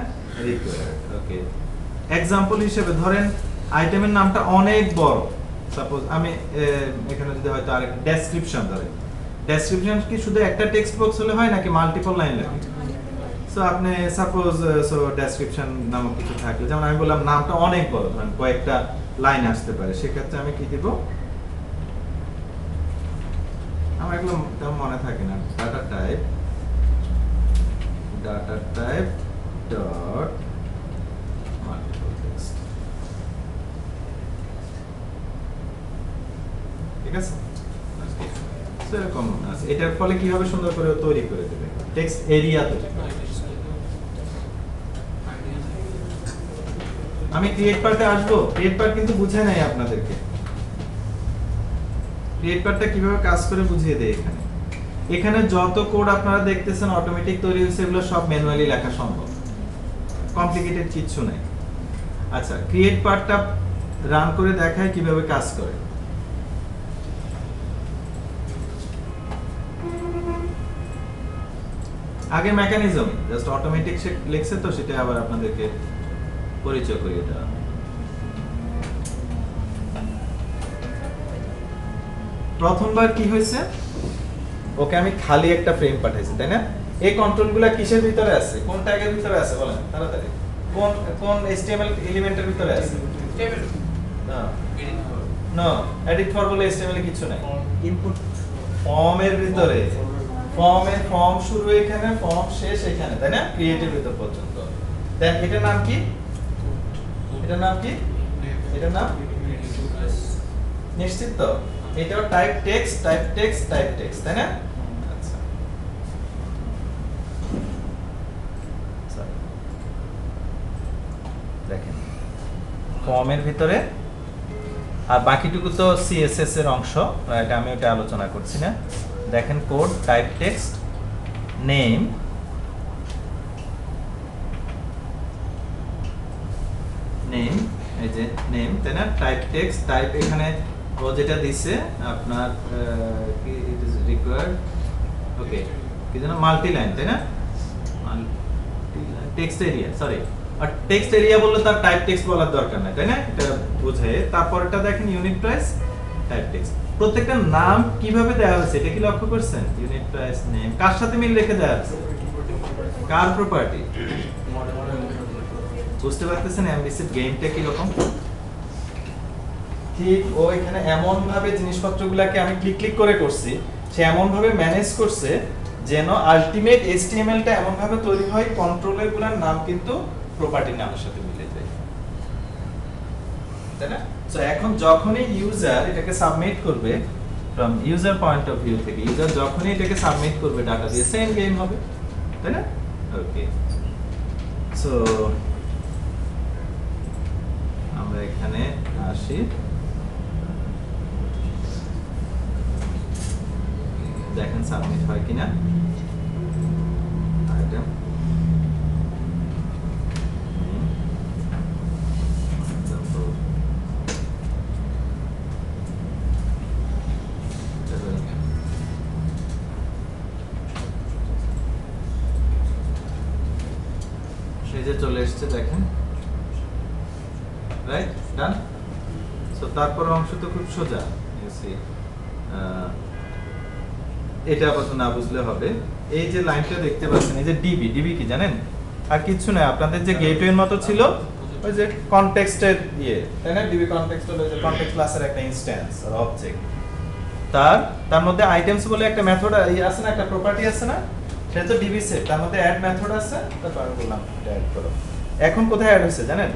রিকোয়ার্ড। ওকে, এক্সাম্পল হিসেবে ধরেন আইটেমের নামটা অনেক বড়, সাপোজ আমি এখানে যদি হয়তো আরেক ডেসক্রিপশন ধরেন, ডেসক্রিপশন কি শুধু একটা টেক্সট বক্স হলে হয় নাকি মাল্টিপল লাইন লাগে? সো আপনি সাপোজ ডেসক্রিপশন নামক কিছু থাকলে, যেমন আমি বললাম নামটা অনেক বড়, ধরেন কয়েকটা লাইন আসতে পারে, সেক্ষেত্রে আমি কি দিব? আমার এগুলো তেমন মনে থাকে না। Data type dot multiple text, ঠিক আছে? এরকম আছে। এটার ফলে কি হবে? সুন্দর করে তৈরি করে দেবে, টেক্সট এরিয়া তৈরি করে। আমি ক্রিয়েট পার্টে আসবো। ক্রিয়েট পার্ট কিন্তু বুঝে নাই আপনাদেরকে। ক্রিয়েট পার্টটা কিভাবে কাজ করে বুঝিয়ে দেয় এখানে। এখানে যত কোড আপনারা দেখতেছেন অটোমেটিক তৈরি হয়েছে, এগুলো সব ম্যানুয়ালি লেখা সম্ভব, কমপ্লিকেটেড কিছু নাই। আচ্ছা, ক্রিয়েট পার্টটা রান করে দেখায় কিভাবে কাজ করে। আগে মেকানিজম জাস্ট অটোমেটিক সে লিখছে, তো সেটা আবার আপনাদেরকে পরিচয় করিয়ে দেওয়া। প্রথমবার কি হয়েছে? ওকে আমি খালি একটা ফ্রেম পাঠাইছি, তাই না? এই কন্ট্রোলগুলো কিসের ভিতরে আছে? কোন ট্যাগের ভিতরে আছে বলেন তাড়াতাড়ি? কোন কোন HTML এলিমেন্টের ভিতরে আছে? টেবিল না, এডিট কর না, এডিট ফর বলে HTML এ কিছু নাই। ইনপুট ফর্মের ভিতরে, ফর্মের ফর্ম শুরু এখানে, ফর্ম শেষ এখানে, তাই না? ক্রিয়েটের ভিতর পর্যন্ত। দেন এটার নাম কি? এটার নাম কি? এটার নাম নিশ্চিত তো? এটাও type text, type text, type text, তাই না? আচ্ছা, দেখেন ফর্মের ভিতরে, আর বাকিটুকু তো সিএসএস এর অংশ, এটা আমি ওটা আলোচনা করছি না। দেখেন code type text name, name, এই যে নেম, তাই না? টাইপ টেক্সট, টাইপ এখানে ও যেটা দিছে আপনার কি ইট ইজ রিকোয়ার্ড, ওকে, কি যেন মাল্টি লাইন, তাই না? Multi line text area, sorry, আর টেক্সট এরিয়া বললে তার টাইপ টেক্সট বলার দরকার নাই, তাই না? এটা বুঝে তারপরটা দেখেন ইউনিট প্রাইস টাইপ টেক্সট। প্রত্যেকটা নাম কিভাবে দেওয়া হয়েছে এটা কি লক্ষ্য করছেন? ইউনিট প্রাইস নেম কার সাথে মিল রেখে দেওয়া হয়েছে? কার প্রপার্টি? বুঝতে পারতেছেন এমবিসি গেমটা কি রকম? ঠিক ও এখানে এমন ভাবে জিনিসপত্রগুলোকে আমি ক্লিক ক্লিক করে করছি, সে এমন ভাবে ম্যানেজ করছে যেন আলটিমেট HTML-টা এমন ভাবে তৈরি হয় কন্ট্রোলারগুলোর নাম কিন্তু প্রপার্টির নামের সাথে মিলে যায়, তাই না? সো এখন যখনই ইউজার এটাকে সাবমিট করবে, from user point of view থেকে, ইউজার যখনই এটাকে সাবমিট করবে ডাটা দিয়ে, সেম গেম হবে, তাই না? ওকে, সো আমরা এখানে আসি, দেখেন সাবমিট হয় কিনা আইটেম। এই যে চলে এসেছে দেখেন, রাইট, ডান। সো তারপর অংশ তো খুব সোজা, এটা আপাতত না বুঝলে হবে। এই যে লাইনটা দেখতে পাচ্ছেন, এই যে ডিবি, ডিবি কি জানেন? আর কিছু না, আপনাদের যে গেটওয়ের মতো ছিল ওই যে কনটেক্সটের তাই না? ডিবি কনটেক্সট হলো যে কনটেক্সট ক্লাসের একটা ইনস্ট্যান্স আর অবজেক্ট। তার মধ্যে আইটেমস বলে একটা মেথড আছে না, একটা প্রপার্টি আছে না, সেটা তো ডিবি সেট, তার মধ্যে অ্যাড মেথড আছে, তারপর আমি বললাম এটা অ্যাড করো। এখন কোথায় অ্যাড হয়েছে জানেন?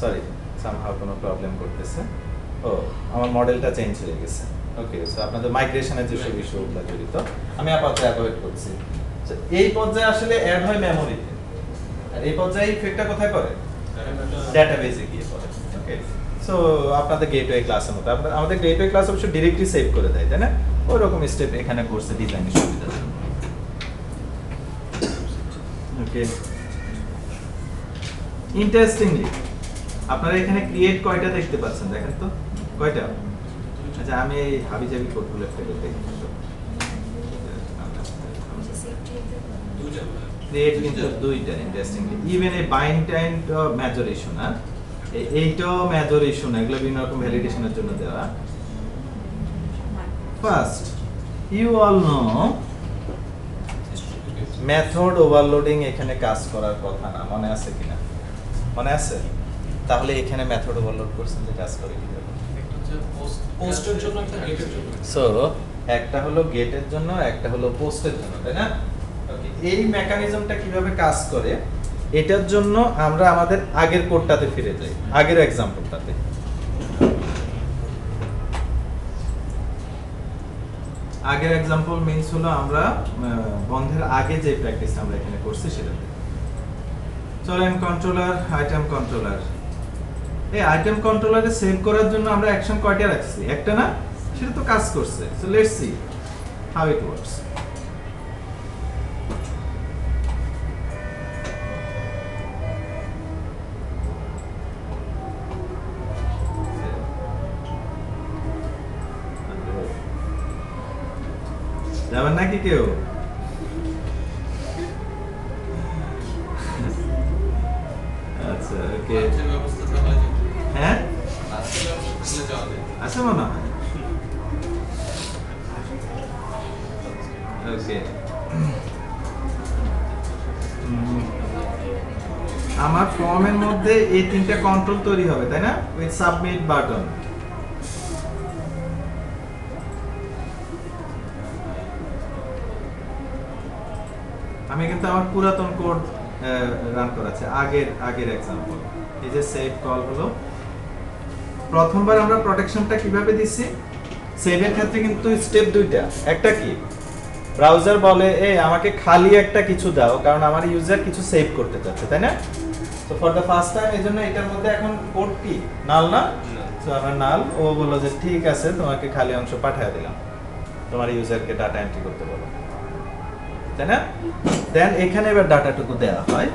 সরি, সামহাউ কোনো প্রবলেম করতেছে। ও, আমার মডেলটা চেঞ্জ হয়ে গেছে। ওকে, সো আপনাদের মাইগ্রেশনের যেসব ইস্যুগুলো জড়িত আমি আপাতত অ্যাভয়েড করছি। এই পর্যায়ে আসলে অ্যাড হয় মেমোরিতে, আর এই পর্যায়ে ইফেক্টটা কোথায় করে? ডেটাবেসে গিয়ে পড়ে। ওকে, সো আপনাদের গেটওয়ে ক্লাসের মতো আমাদের গেটওয়ে ক্লাস অবশ্য ডিরেক্টলি সেভ করে দেয়, তাই না? ওই রকম স্টেপ এখানে কোর্সে ডিজাইনের সুবিধা আছে। ওকে, ইন্টারেস্টিংলি আপনারা এখানে ক্রিয়েট কয়টা দেখতে পাচ্ছেন দেখেন তো, কয়টা? আচ্ছা, আমি এই হাবিজাবি কোডগুলো ফেলে দেখি। ক্রিয়েট কিন্তু দুইটা, ইন্টারেস্টিংলি ইভেন এই বাইন্ড এন্ড মেজর ইস্যু না, এইটাও মেজর ইস্যু না, এগুলো বিভিন্ন রকম ভ্যালিডেশনের জন্য দেওয়া। First, you all know method overloading এখানে কাজ করার কথা না, মনে আছে কিনা? মনে আছে? তাহলে এখানে মেথড ওভারলোড করছেন যে কাজ করে কিভাবে? পোস্টের জন্য একটা গেটের জন্য। সো একটা হলো গেটের জন্য, একটা হলো পোস্টের জন্য, তাই না? ওকে, এই মেকানিজমটা কিভাবে কাজ করে এটার জন্য আমরা আমাদের আগের কোডটাতে ফিরে যাই, আগের এক্সাম্পলটাতে। আগের এক্সাম্পল মিন্স হলো আমরা বন্ধের আগে যে প্র্যাকটিসটা আমরা এখানে করছি সেটাতে। চলেন কন্ট্রোলার, আইটেম কন্ট্রোলার। এই আইটেম কন্ট্রোলারে সেভ করার জন্য আমরা অ্যাকশন কয়টা রাখছি? একটা না? সেটা তো কাজ করছে। So let's see how it works. যাবেন নাকি কেউ? আচ্ছা, ওকে। ব্যবস্থা থাকলে হ্যাঁ, যাওয়া যায়। আছে মনে হয়। ওকে, আমার ফর্মের মধ্যে এই তিনটা কন্ট্রোল তৈরি হবে, তাই না? With submit button. আমি কিন্তু আমার পুরাতন কোড রান করাচ্ছি, আগের এক্সাম্পল। এই যে সেভ কল হলো, প্রথমবার আমরা প্রোটেকশনটা কিভাবে দিছি? সেভের ক্ষেত্রে কিন্তু স্টেপ দুইটা। একটা কি, ব্রাউজার বলে আমাকে খালি একটা কিছু দাও, কারণ আমার ইউজার কিছু সেভ করতে চাচ্ছে, তাই না? তো ফর দ্য ফার্স্ট টাইম এজন্য এটার মধ্যে এখন কোড কি নাল না, তো আমরা নাল। ও বললো যে ঠিক আছে, তোমাকে খালি অংশ পাঠিয়ে দিলাম, তোমার ইউজারকে ডাটা এন্ট্রি করতে বলো, তাই না? দেন এখানে এবার ডাটাটুকু দেওয়া হয়।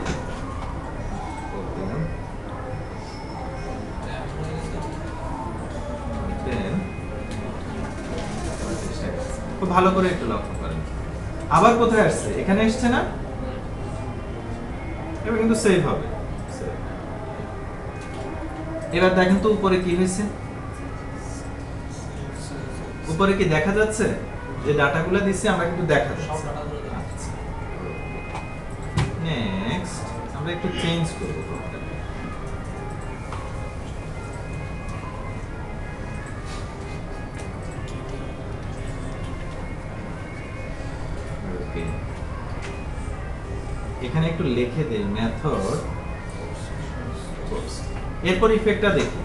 খুব ভালো করে একটু লক্ষ্য করেন, আবার কোথায় আসছে? এখানে এসছে না? এবার কিন্তু সেভ হবে। এবার দেখেন তো উপরে কি হয়েছে, উপরে কি দেখা যাচ্ছে? যে ডাটাগুলো দিচ্ছি আমরা কিন্তু দেখা যাচ্ছে। নেক্সট আমরা একটু চেঞ্জ করব। ওকে, এখানে একটু লিখে দেই মেথড, এরপর ইফেক্টটা দেখি।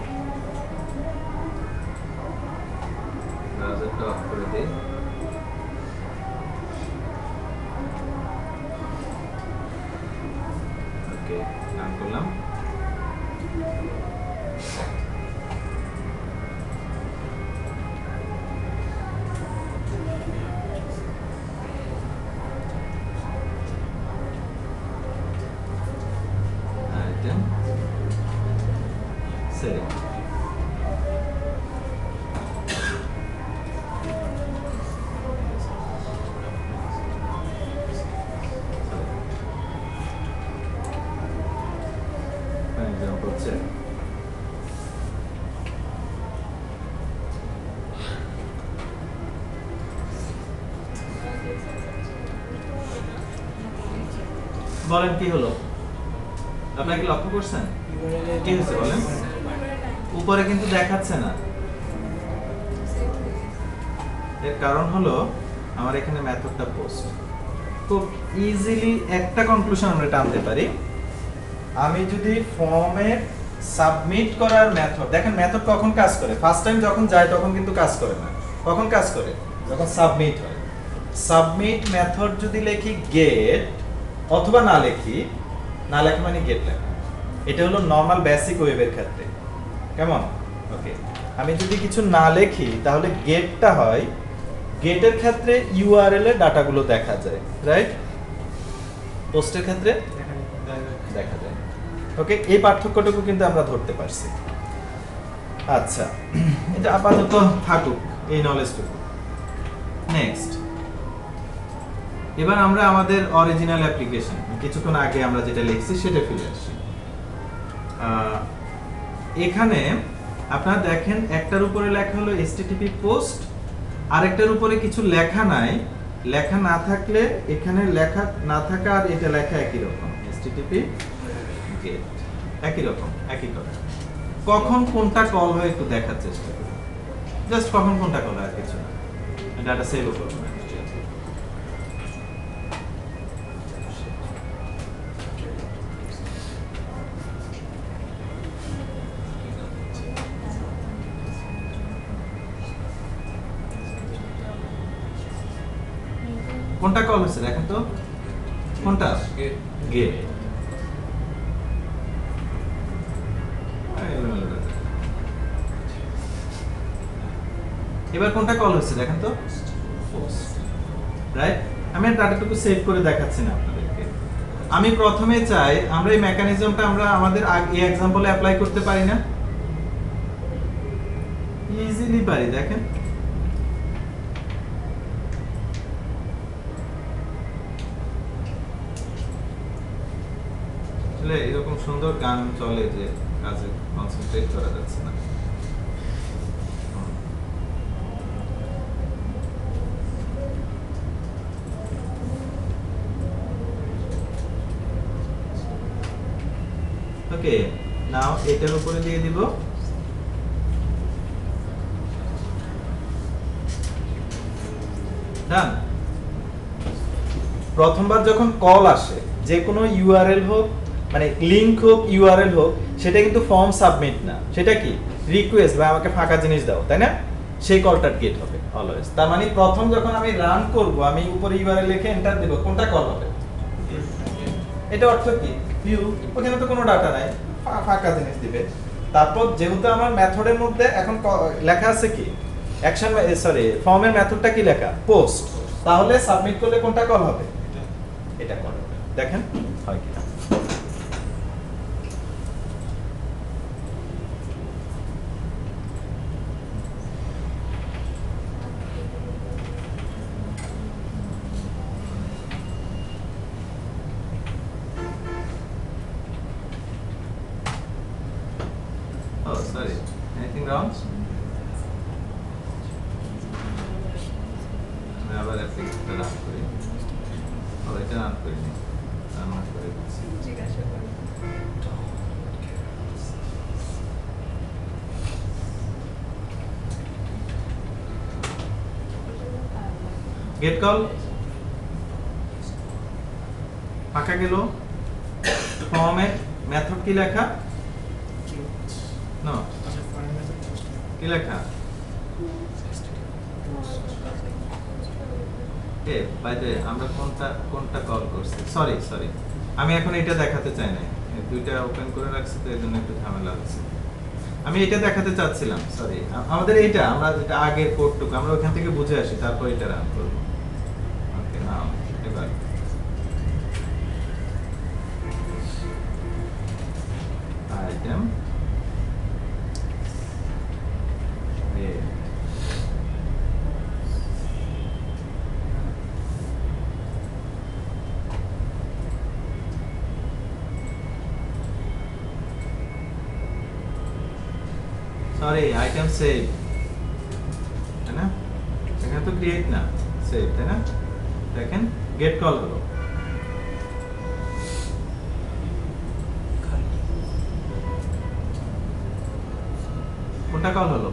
ব্রাউজারটা অফ করে দেই। ওকে, রান করলাম। Item save. হচ্ছে বলেন কি হলো, আপনারা কি লক্ষ্য করছেন কি হয়েছে বলেন? উপরে কিন্তু দেখাচ্ছে না, এর কারণ হলো আমার এখানে মেথডটা পোস্ট। খুব ইজিলি একটা কনক্লুশন আমরা টানতে পারি, আমি যদি ফর্মের সাবমিট করার মেথড, দেখেন মেথড কখন কাজ করে, ফার্স্ট টাইম যখন যায় তখন কিন্তু কাজ করে না, কখন কাজ করে, যখন সাবমিট হয়। সাবমিট মেথড যদি লিখি গেট, অথবা না লিখি, না লেখা মানে গেট লেখা, এটা হলো নর্মাল বেসিক ওয়েবের ক্ষেত্রে, কেমন? ওকে, আমি যদি কিছু না লিখি তাহলে গেটটা হয়, গেটের ক্ষেত্রে ইউআরএল এর ডাটাগুলো দেখা যায়, রাইট? পোস্টের ক্ষেত্রে দেখা যায়। ওকে, এই পার্থক্যটুকু কিন্তু আমরা ধরতে পারছি। আচ্ছা, এটা আপাতত থাকুক এই নলেজটুকু। নেক্সট, এবার আমরা আমাদের অরিজিনাল অ্যাপ্লিকেশন, কিছুক্ষণ আগে আমরা যেটা লিখছি সেটা ফিরে আসি। এখানে আপনারা দেখেন একটার উপরে লেখা হলো http পোস্ট, আরেকটার উপরে কিছু লেখা নাই, লেখা না থাকলে এখানে লেখা না থাকা আর এটা লেখা একই রকম, http গেট একই রকম, একই কথা। কখন কোনটা কল হয় একটু দেখার চেষ্টা করি, জাস্ট কখন কোনটা কল হয় কিছু না, ডাটা সেভ করব না। কোনটা কল হচ্ছে দেখেন তো, কোনটা গেট, এবার কোনটা কল হচ্ছে দেখেন তো, পোস্ট, রাইট? আমি ডাটাটুকু সেভ করে দেখাচ্ছি না আপনাদেরকে। আমি প্রথমে চাই আমরা এই মেকানিজমটা আমরা আমাদের এই এক্সাম্পলে অ্যাপ্লাই করতে পারি না? ইজিলি পারি, দেখেন। এরকম সুন্দর গান চলে যে কাজে কনসেন্ট্রেট করা যাচ্ছে না। ওকে, নাও এটার উপরে দিয়ে দিব ডান। প্রথমবার যখন কল আসে, যে কোনো ইউআরএল হোক, মানে লিংক হোক, ইউআরএল হোক, সেটা কিন্তু ফর্ম সাবমিট না, সেটা কি রিকোয়েস্ট বা আমাকে ফাঁকা জিনিস দাও, তাই না? সেই কলটার গেট হবে অলওয়েজ। তার মানে প্রথম যখন আমি রান করব, আমি উপরে ইউআরএল লিখে এন্টার দেব, কোনটা কল হবে? এটা অর্থ কি? ভিউ, ওখানে তো কোনো ডাটা নাই, ফাঁকা জিনিস দিবে। তারপর যেহেতু আমার মেথডের মধ্যে এখন লেখা আছে কি অ্যাকশন, সরি ফর্মের মেথডটা কি লেখা পোস্ট, তাহলে সাবমিট করলে কোনটা কল হবে? এটা কল হবে। দেখেন হয় কি? Oh, sorry. Anything wrong? আমি আবার অ্যাপ্লিকেশনটা রান করি। এটা রান করিনি, রান করে দিচ্ছি। জিজ্ঞাসা করুন। গেট কল ফাঁকা গেল, ফর্মে মেথড কি লেখা? নো, কি লেখা? আমরা কোনটা কল করছি? সরি আমি এখন এটা দেখাতে চাই না, দুইটা ওপেন করে রাখছি তো এজন্য একটু ঝামেলা হচ্ছে। আমি এটা দেখাতে চাচ্ছিলাম, সরি। আমাদের এইটা আমরা যেটা আগের কোডটুকু আমরা ওখান থেকে বুঝে আসি, তারপর এটা রান করব। ওকে, নাও এবার আইটেম সরি আইটেম সেভ, তাই না? এখানে তো ক্রিয়েট না, সেভ, তাই না? দেখেন গেট কল হলো, কোনটা কল হলো?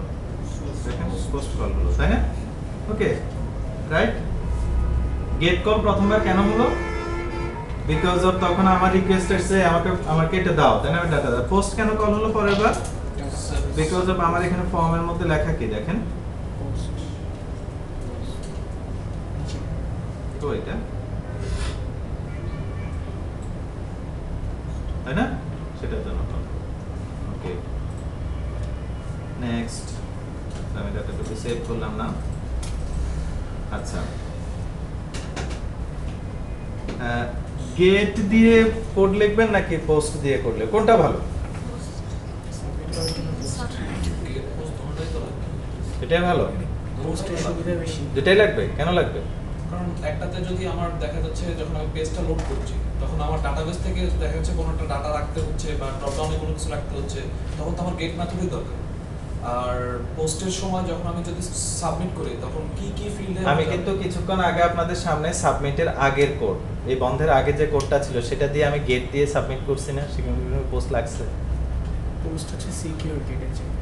দেখেন পোস্ট কল হলো, তাই না? ওকে, রাইট। গেট কল প্রথমবার কেন হলো? বিকজ অফ তখন আমার রিকোয়েস্ট এসেছে আমাকে এটা দাও, তাই না? আমি ডাটা দাও। পোস্ট কেন কল হলো পরের বার? বিকজ অফ আমার এখানে ফর্মের মধ্যে লেখা কি দেখেন তো, এটা তাই না? সেটার জন্য। ওকে, নেক্সট। আমি ডাটাটাকে সেভ করলাম না। আচ্ছা, গেট দিয়ে কোড লিখবেন নাকি পোস্ট দিয়ে কোড লিখবেন, কোনটা ভালো? গেট পোস্ট দুটোই তো লাগবে। এটাই ভালো? পোস্টের সুবিধা বেশি। দুটাই লাগবে? কেন লাগবে? কারণ একটাতে যদি আমার দেখা যাচ্ছে যখন আমি পেজটা লোড করছি তখন আমার ডাটাবেস থেকে দেখা যাচ্ছে কোনো একটা ডাটা রাখতে হচ্ছে বা ড্রপডাউনে কোনো কিছু রাখতে হচ্ছে, তখন তো আমার গেট মেথডই দরকার। আর পোস্টের সময় যখন আমি যদি সাবমিট করি তখন কি কি ফিল্ডে আমি কিন্তু কিছুক্ষণ আগে আপনাদের সামনে সাবমিটের আগের কোড, এই বন্ধের আগে যে কোডটা ছিল সেটা দিয়ে আমি গেট দিয়ে সাবমিট করছি না, সেখানে পোস্ট লাগছে। পোস্ট হচ্ছে সিকিউর গেটের চেয়ে।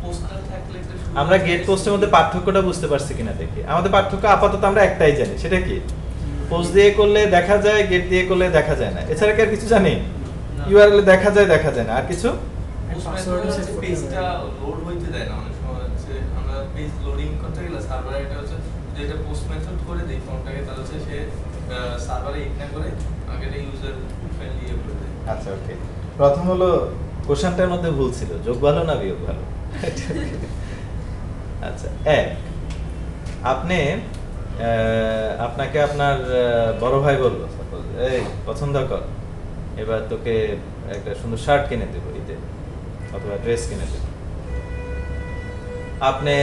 পোস্টার থাকলে একটু আমরা গেট পোস্টের মধ্যে পার্থক্যটা বুঝতে পারছি কিনা দেখি। আমাদের পার্থক্য আপাতত আমরা একটাই জানি, সেটা কি? পোস্ট দিয়ে করলে দেখা যায়, গেট দিয়ে করলে দেখা যায় না। এছাড়া কি আর কিছু জানি? ইউআরএল দেখা যায় না, আর কিছু? পাসওয়ার্ড সেট করতে পেজটা হবে। লোড হইতে দেয় না অনেক সময়। হচ্ছে আমরা পেজ লোডিং করতে গেলে সার্ভারে এটা হচ্ছে যেটা পোস্ট মেথড করে দেই ফর্মটাকে, তাহলে হচ্ছে সে সার্ভারে ইগনোর করে আগে ইউজার ফ্রেন্ডলি করে দেয়। আচ্ছা, ওকে। প্রথম হলো কোশ্চেনটার মধ্যে ভুল ছিল, যোগ ভালো না বিয়োগ ভালো? আচ্ছা, এক, আপনি আপনাকে আপনার বড় ভাই বললো সাপোজ, এই পছন্দ কর, এবার তোকে একটা সুন্দর শার্ট কিনে দেবো ঈদে অথবা ড্রেস কিনে দেবো। আপনি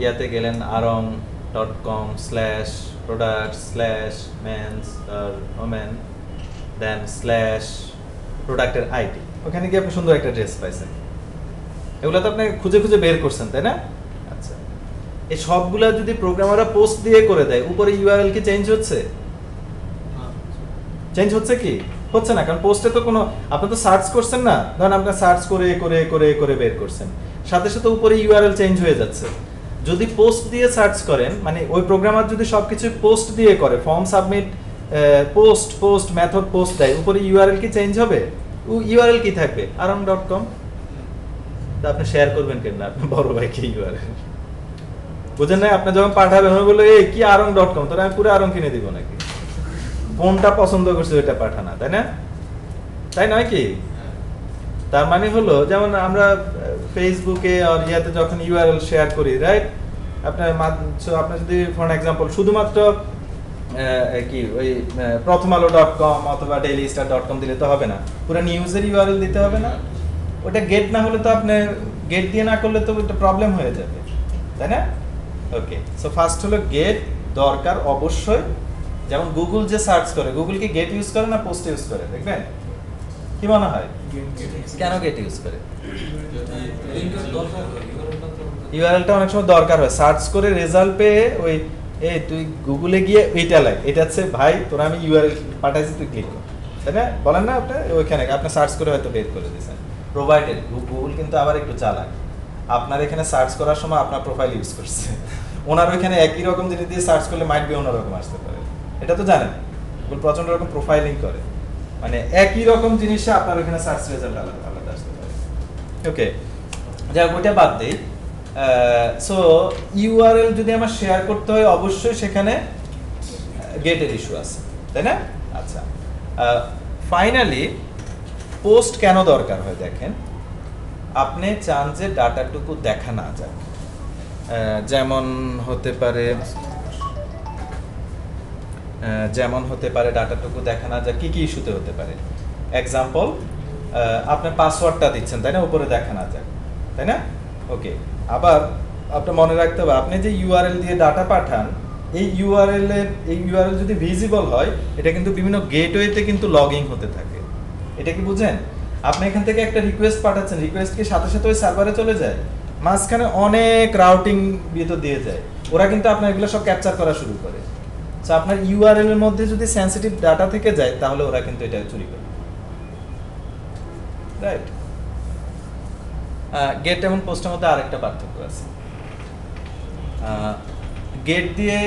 ইয়াতে গেলেন arong.com/product/mens/women দেন প্রোডাক্টের আইডি, ওখানে গিয়ে আপনি সুন্দর একটা ড্রেস পাইছেন। এগুলো তো আপনি খুঁজে খুঁজে বের করছেন, তাই না? আচ্ছা, এই সবগুলা যদি প্রোগ্রামাররা পোস্ট দিয়ে করে দেয়, উপরে ইউআরএল কি চেঞ্জ হচ্ছে? চেঞ্জ হচ্ছে কি? হচ্ছে না, কারণ পোস্টে তো কোনো, আপনি তো সার্চ করছেন না, ধরেন আপনি সার্চ করে করে করে করে বের করছেন, সাথে সাথে উপরে ইউআরএল চেঞ্জ হয়ে যাচ্ছে। যদি পোস্ট দিয়ে সার্চ করেন, মানে ওই প্রোগ্রামার যদি সবকিছু পোস্ট দিয়ে করে, form submit post method post দেয়, উপরে ইউআরএল কি চেঞ্জ হবে? ইউআরএল কি থাকবে? arong.com। তা আপনি শেয়ার করবেন কেন আপনি বড় ভাইকে ইউআরএল? বুঝেন না? আপনি যখন পাঠাবেন ওই বললো এই কি arong.com, তাহলে আমি পুরো arong কিনে দিব নাকি? কোনটা পছন্দ করছে ওইটা পাঠানা, তাই না? তাই নয় কি? তার মানে হলো যেমন আমরা ফেসবুকে আর ইয়াতে যখন ইউআরএল শেয়ার করি, রাইট? আপনার যদি ফর এক্সাম্পল শুধুমাত্র কি ওই prothomalo.com অথবা dailystar.com দিলে তো হবে না, পুরো নিউজের ইউআরএল দিতে হবে না? ওটা গেট না হলে তো আপনি গেট দিয়ে না করলে তো একটা প্রবলেম হয়ে যাবে, তাই না? ওকে, সো ফার্স্ট হলো গেট দরকার অবশ্যই। যেমন গুগল যে সার্চ করে, গুগল কি গেট ইউজ করে না পোস্ট ইউজ করে? দেখবেন কি মনে হয় কেন গেট ইউজ করে? লিংকের দরকার হয়, ইউআরএলটা অনেক সময় দরকার হয়, সার্চ করে রেজাল্ট পেয়ে ওই এই তুই গুগলে গিয়ে এইটা লাগ, এটা হচ্ছে ভাই তোরা আমি ইউআরএল পাঠাইছি তুই ক্লিক কর, তাই না? বলেন না আপনি ওইখানে আপনি সার্চ করে হয়তো বের করে দিয়েছেন, প্রোভাইডেড। গুগল কিন্তু আবার একটু চালাক, আপনার এখানে সার্চ করার সময় আপনার প্রোফাইল ইউজ করছে, ওনার ওইখানে একই রকম জিনিস দিয়ে সার্চ করলে মাইট বি অন্যরকম আসতে পারে, এটা তো জানেন। গুগল প্রচন্ড রকম প্রোফাইলিং করে, মানে একই রকম জিনিসে আপনার ওইখানে সার্চ রেজাল্ট আলাদা আলাদা আসতে পারে। ওকে, যাই হোক ওইটা বাদ দেই। সো ইউআরএল যদি আমার শেয়ার করতে হয় অবশ্যই সেখানে গেটের ইস্যু আছে, তাই না? আচ্ছা, ফাইনালি পোস্ট কেন দরকার হয় দেখেন, আপনি চান যে ডাটাটুকু দেখা না যায়, যেমন হতে পারে ডাটাটুকু দেখা না যায়, কি কি ইস্যুতে হতে পারে? এক্সাম্পল, আপনি পাসওয়ার্ডটা দিচ্ছেন, তাই না? উপরে দেখা না যায়, তাই না? ওকে, আবার আপনি মনে রাখতে হবে আপনি যে ইউআরএল দিয়ে ডাটা পাঠান, এই ইউআরএল যদি ভিজিবল হয়, এটা কিন্তু বিভিন্ন গেটওয়েতে কিন্তু লগইন হতে থাকে, এটা কি বুঝেন? আপনি এখান থেকে একটা রিকোয়েস্ট পাঠাচ্ছেন, রিকোয়েস্ট কি সাথে সাথে ওই সার্ভারে চলে যায়? মাঝখানে অনেক রাউটিং ভিতর দিয়ে যায়, ওরা কিন্তু আপনার এগুলো সব ক্যাপচার করা শুরু করে। সো আপনার ইউআরএল এর মধ্যে যদি সেনসিটিভ ডাটা থেকে যায় তাহলে ওরা কিন্তু এটা চুরি করে, রাইট? গেট এবং পোস্টের মধ্যে আরেকটা পার্থক্য আছে। গেট দিয়ে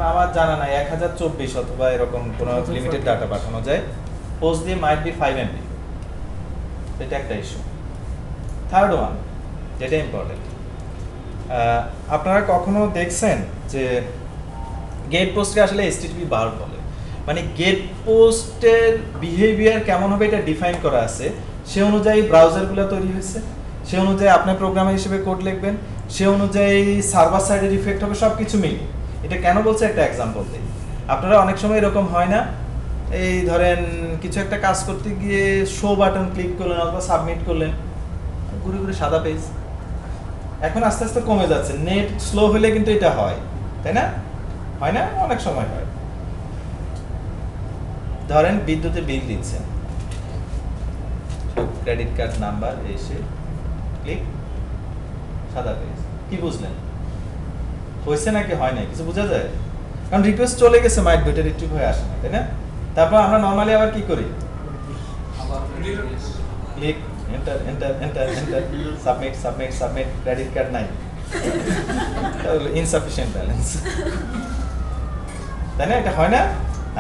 আমার জানা নাই 1024 অথবা এরকম কোনো লিমিটেড ডাটা পাঠানো যায়, পোস্ট দিয়ে মাইট বি 5 MB, এটা একটা ইস্যু। থার্ড ওয়ান যেটা ইম্পর্টেন্ট, আপনারা কখনো দেখছেন যে গেট পোস্টকে আসলে HTTP বার বলে, মানে গেট পোস্টের বিহেভিয়ার কেমন হবে এটা ডিফাইন করা আছে, সে অনুযায়ী ব্রাউজারগুলো তৈরি হয়েছে, সে অনুযায়ী আপনি প্রোগ্রামার হিসেবে কোড লিখবেন, সে অনুযায়ী সার্ভার সাইডের ইফেক্ট হবে, সব কিছু মিলে। এটা কেন বলছে একটা এক্সাম্পল দিই। আপনারা অনেক সময় এরকম হয় না, এই ধরেন কিছু একটা কাজ করতে গিয়ে শো বাটন ক্লিক করলেন অথবা সাবমিট করলেন, ঘুরে ঘুরে সাদা পেজ। এখন আস্তে আস্তে কমে যাচ্ছে, নেট স্লো হলে কিন্তু এটা হয়, তাই না? হয় না? অনেক সময় হয়। ধরেন বিদ্যুতের বিল দিচ্ছেন, ক্রেডিট কার্ড নাম্বার এসে ক্লিক, সাদা পেজ। কি বুঝলেন? হয়েছে নাকি হয় না কিছু বোঝা যায়? কারণ রিকোয়েস্ট চলে গেছে, মাইট বেটার রিট্রিভ হয়ে আসে না, তাই না? তারপর আমরা নরমালি আবার কি করি? Click, enter enter enter enter, submit submit submit, credit card নাই, ইনসাফিশিয়েন্ট ব্যালেন্স, তাই না? এটা হয় না?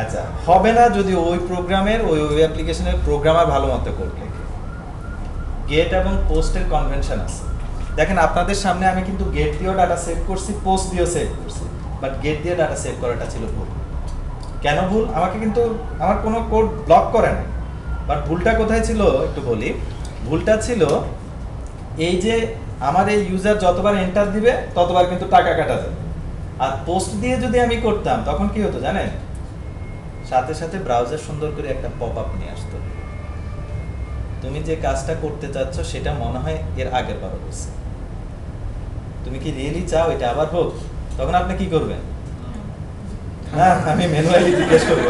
আচ্ছা, হবে না যদি ওই প্রোগ্রামের ওই ওয়েব অ্যাপ্লিকেশনের প্রোগ্রামার ভালো মতো কোড লেখে। গেট এবং পোস্টের কনভেনশন আছে। দেখেন আপনাদের সামনে আমি কিন্তু গেট দিয়েও ডাটা সেভ করছি, পোস্ট দিয়েও সেভ করছি, বাট গেট দিয়ে ডাটা সেভ করাটা ছিল ভুল। কেন ভুল? আমাকে কিন্তু আমার কোনো কোড ব্লক করে না, বাট ভুলটা কোথায় ছিল একটু বলি। ভুলটা ছিল এই যে আমার এই ইউজার যতবার এন্টার দিবে ততবার কিন্তু টাকা কাটা যাবে। আর পোস্ট দিয়ে যদি আমি করতাম তখন কি হতো জানেন? সাথে সাথে ব্রাউজার সুন্দর করে একটা পপ আপ নিয়ে আসতো, তুমি যে কাজটা করতে চাচ্ছ সেটা মনে হয় এর আগের বারও হচ্ছে, তুমি কি রিয়েলি চাও এটা আবার হোক? তখন আপনি কি করবেন? না, আমি ম্যানুয়ালি জিজ্ঞেস করবো,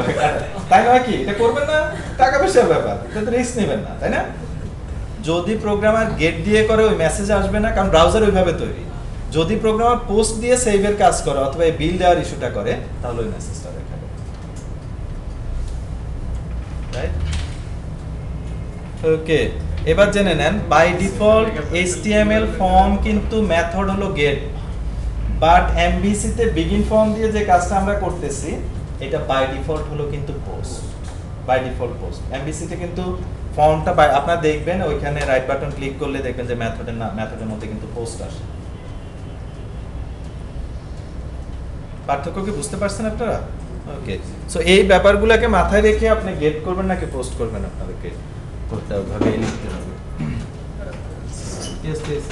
তাই নয় কি? এটা করবেন না, টাকা পয়সার ব্যাপার, এটা তো রিস্ক নেবেন না, তাই না? যদি প্রোগ্রামার গেট দিয়ে করে ওই মেসেজ আসবে না, কারণ ব্রাউজার ওইভাবে তৈরি। যদি প্রোগ্রামার পোস্ট দিয়ে সেভের কাজ করে অথবা এই বিল দেওয়ার ইস্যুটা করে তাহলে ওই মেসেজটা দেখাবে, রাইট? ওকে, এবার জেনে নেন বাই ডিফল্ট HTML ফর্ম কিন্তু মেথড হলো গেট, বাট MVC তে বিগিন ফর্ম দিয়ে যে কাজটা আমরা করতেছি এটা বাই ডিফল্ট হলো কিন্তু post, by default post. MVC তে কিন্তু ফর্মটা আপনারা দেখবেন ওইখানে রাইট বাটন ক্লিক করলে দেখবেন যে মেথডের মধ্যে কিন্তু পোস্ট আসে। পার্থক্য কি বুঝতে পারছেন আপনারা? ওকে, সো এই ব্যাপারগুলোকে মাথায় রেখে আপনি গেট করবেন নাকি পোস্ট করবেন আপনাদেরকে করতে হবে, ভাবে লিখতে হবে। Yes, please.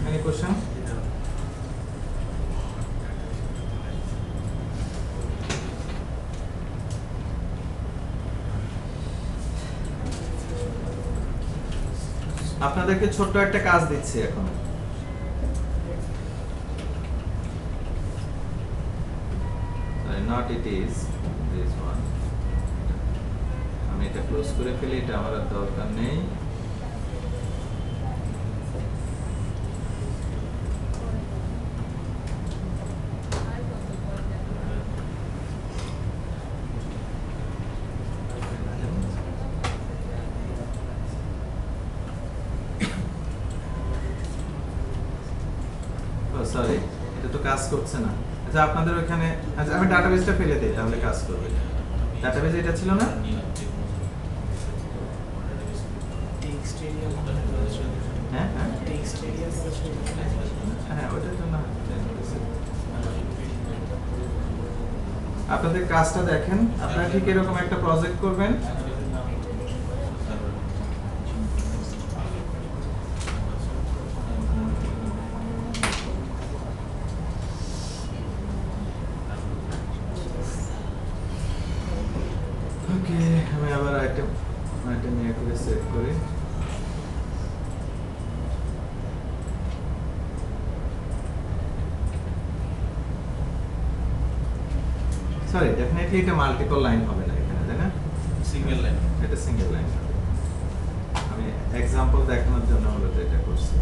Any question? আপনাদেরকে ছোট্ট একটা কাজ দিচ্ছি এখন। Not it is this one. আমি এটা ক্লোজ করে ফেলি, এটা আমার আর দরকার নেই। সরি, এটা তো কাজ করছে না। আচ্ছা, আপনাদের ওখানে, আচ্ছা আমি ডাটাবেসটা ফেলে দিই তাহলে কাজ করবে। ডাটাবেস এটা ছিল না? হ্যাঁ হ্যাঁ হ্যাঁ, ওইটার জন্য আপনাদের কাজটা দেখেন। আপনারা ঠিক এরকম একটা প্রজেক্ট করবেন, আমি আবার আইটেম নিয়ে করে সেভ করি। সরি, ডেফিনেটলি এটা মাল্টিপল লাইন হবে না এখানে, তাই না? সিঙ্গেল লাইন, এটা সিঙ্গেল লাইন হবে। আমি এক্সাম্পল দেখানোর জন্য মূলত এটা করছি।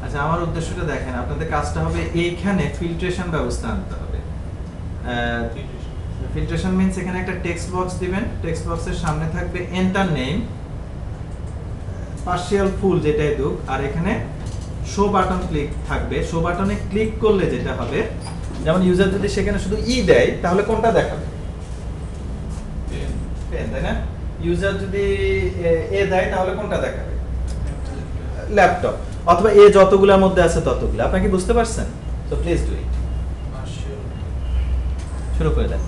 আচ্ছা, আমার উদ্দেশ্যটা দেখেন, আপনাদের কাজটা হবে এইখানে ফিল্ট্রেশন ব্যবস্থা আনতে হবে। ফিল্ট্রেশন মিন্স এখানে একটা টেক্সট বক্স দিবেন, টেক্সট বক্সের সামনে থাকবে এন্টার নেম, পার্শিয়াল ফুল যেটাই দুক, আর এখানে শো বাটন ক্লিক থাকবে। শো বাটনে ক্লিক করলে যেটা হবে, যেমন ইউজার যদি সেখানে শুধু ই দেয় তাহলে কোনটা দেখাবে? পেন, তাই না? ইউজার যদি এ দেয় তাহলে কোনটা দেখাবে? ল্যাপটপ, অথবা এ যতগুলোর মধ্যে আছে ততগুলো। আপনারা কি বুঝতে পারছেন? So please do it. শুরু করে দেন।